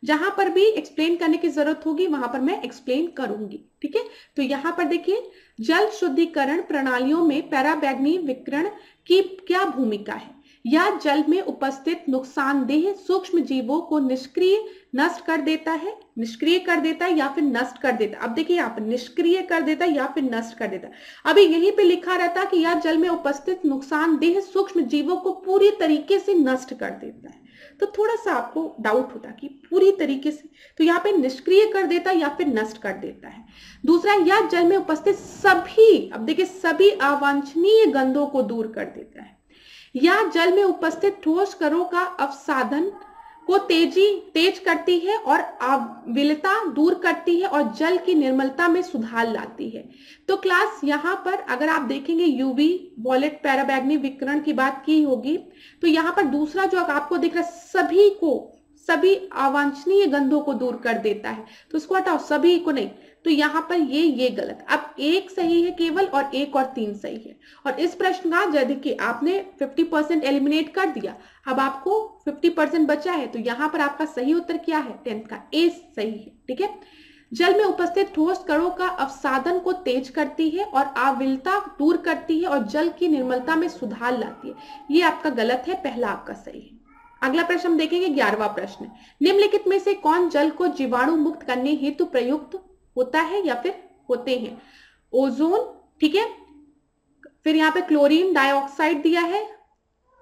जहां पर भी एक्सप्लेन करने की जरूरत होगी वहां पर मैं एक्सप्लेन करूंगी, ठीक है। तो यहां पर देखिए, जल शुद्धिकरण प्रणालियों में पैराबैग्नी विकिरण की क्या भूमिका है? यह जल में उपस्थित नुकसानदेह सूक्ष्म जीवों को नष्ट कर देता है, निष्क्रिय कर देता है या फिर नष्ट कर देता है। अब देखिए यहाँ पर निष्क्रिय कर देता है या फिर नष्ट कर देता है। अभी यहीं पे लिखा रहता कि यह जल में उपस्थित नुकसानदेह सूक्ष्म जीवों को पूरी तरीके से नष्ट कर देता है, तो थोड़ा सा आपको डाउट होता कि पूरी तरीके से, तो यहाँ पे निष्क्रिय कर देता है या फिर नष्ट कर देता है। दूसरा, यह जल में उपस्थित सभी, अब देखिए सभी अवांछनीय गंधों को दूर कर देता है। यह जल में उपस्थित ठोस कणों का अवसादन को तेज करती है और अविलता दूर करती है और जल की निर्मलता में सुधार लाती है। तो क्लास यहाँ पर अगर आप देखेंगे यूवी वॉलेट पैराबैग्नी विकिरण की बात की होगी, तो यहाँ पर दूसरा जो आपको दिख रहा है सभी अवांछनीय गंधों को दूर कर देता है, तो उसको हटाओ, सभी को नहीं, तो यहाँ पर ये गलत। अब एक सही है केवल और एक और 3 सही है। और इस प्रश्न का देखिए आपने 50% एलिमिनेट कर दिया, अब आपको 50% बचा है, तो यहाँ पर आपका सही उत्तर क्या है? 10th का ए सही है, ठीक है। जल में उपस्थित ठोस कणों का अवसादन को तेज करती है और अविलता दूर करती है और जल की निर्मलता में सुधार लाती है, ये आपका गलत है, पहला आपका सही है। अगला प्रश्न हम देखेंगे 11वां प्रश्न। निम्नलिखित में से कौन जल को जीवाणु मुक्त करने हेतु प्रयुक्त होता है या फिर होते हैं? ओजोन, ठीक है, फिर यहाँ पे क्लोरीन डाइऑक्साइड दिया है,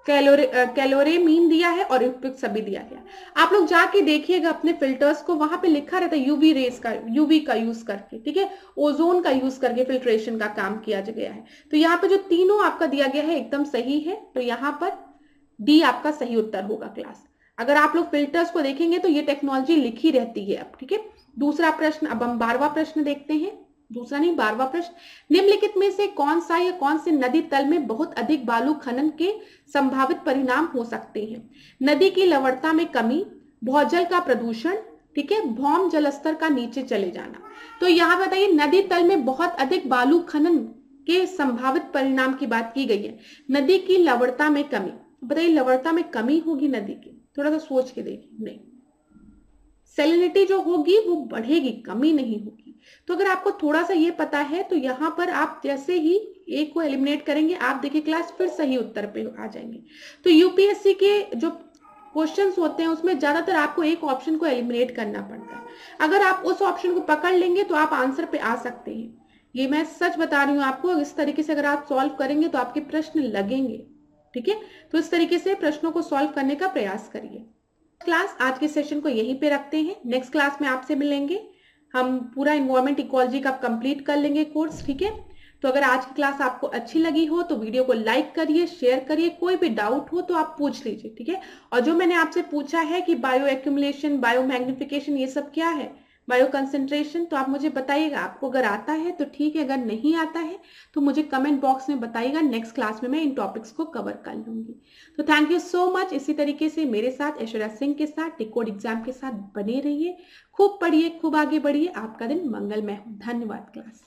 कैलोरेमीन दिया है और उपयुक्त सभी दिया गया। आप लोग जाके देखिएगा अपने फिल्टर्स को, वहां पे लिखा रहता है यूवी रेस का, यूवी का यूज करके, ठीक है, ओजोन का यूज करके फिल्ट्रेशन का काम किया गया है। तो यहाँ पे जो तीनों आपका दिया गया है एकदम सही है, तो यहाँ पर डी आपका सही उत्तर होगा क्लास। अगर आप लोग फिल्टर्स को देखेंगे तो ये टेक्नोलॉजी लिखी रहती है अब, ठीक है। दूसरा प्रश्न, अब हम 12वां प्रश्न देखते हैं, दूसरा नहीं 12वां प्रश्न। निम्नलिखित में से कौन सा या कौन से नदी तल में बहुत अधिक बालू खनन के संभावित परिणाम हो सकते हैं? नदी की लवणता में कमी, भूजल का प्रदूषण, ठीक है, भौम जलस्तर का नीचे चले जाना। तो यहाँ बताइए नदी तल में बहुत अधिक बालू खनन के संभावित परिणाम की बात की गई है। नदी की लवणता में कमी, बताइए लवणता में कमी होगी नदी की, थोड़ा सा सोच के देखिए, नहीं, सैलिनिटी जो होगी वो बढ़ेगी, कमी नहीं होगी। तो अगर आपको थोड़ा सा ये पता है तो यहाँ पर आप जैसे ही एक को एलिमिनेट करेंगे, आप देखिए क्लास फिर सही उत्तर पे आ जाएंगे। तो यूपीएससी के जो क्वेश्चंस होते हैं उसमें ज्यादातर आपको एक ऑप्शन को एलिमिनेट करना पड़ता है। अगर आप उस ऑप्शन को पकड़ लेंगे तो आप आंसर पे आ सकते हैं, ये मैं सच बता रही हूँ आपको। इस तरीके से अगर आप सॉल्व करेंगे तो आपके प्रश्न लगेंगे, ठीक है। तो इस तरीके से प्रश्नों को सॉल्व करने का प्रयास करिए। क्लास आज के सेशन को यहीं पे रखते हैं, नेक्स्ट क्लास में आपसे मिलेंगे, हम पूरा एनवायरमेंट इकोलॉजी का कंप्लीट कर लेंगे कोर्स, ठीक है। तो अगर आज की क्लास आपको अच्छी लगी हो तो वीडियो को लाइक करिए, शेयर करिए, कोई भी डाउट हो तो आप पूछ लीजिए, ठीक है। और जो मैंने आपसे पूछा है कि बायो एक्यूमुलेशन, बायो मैग्निफिकेशन, ये सब क्या है, बायो कंसेंट्रेशन, तो आप मुझे बताइएगा। आपको अगर आता है तो ठीक है, अगर नहीं आता है तो मुझे कमेंट बॉक्स में बताइएगा, नेक्स्ट क्लास में मैं इन टॉपिक्स को कवर कर लूंगी। तो थैंक यू सो मच। इसी तरीके से मेरे साथ ऐश्वर्या सिंह के साथ टिकोड एग्जाम के साथ बने रहिए, खूब पढ़िए, खूब आगे बढ़िए, आपका दिन मंगलमय हो। धन्यवाद क्लास।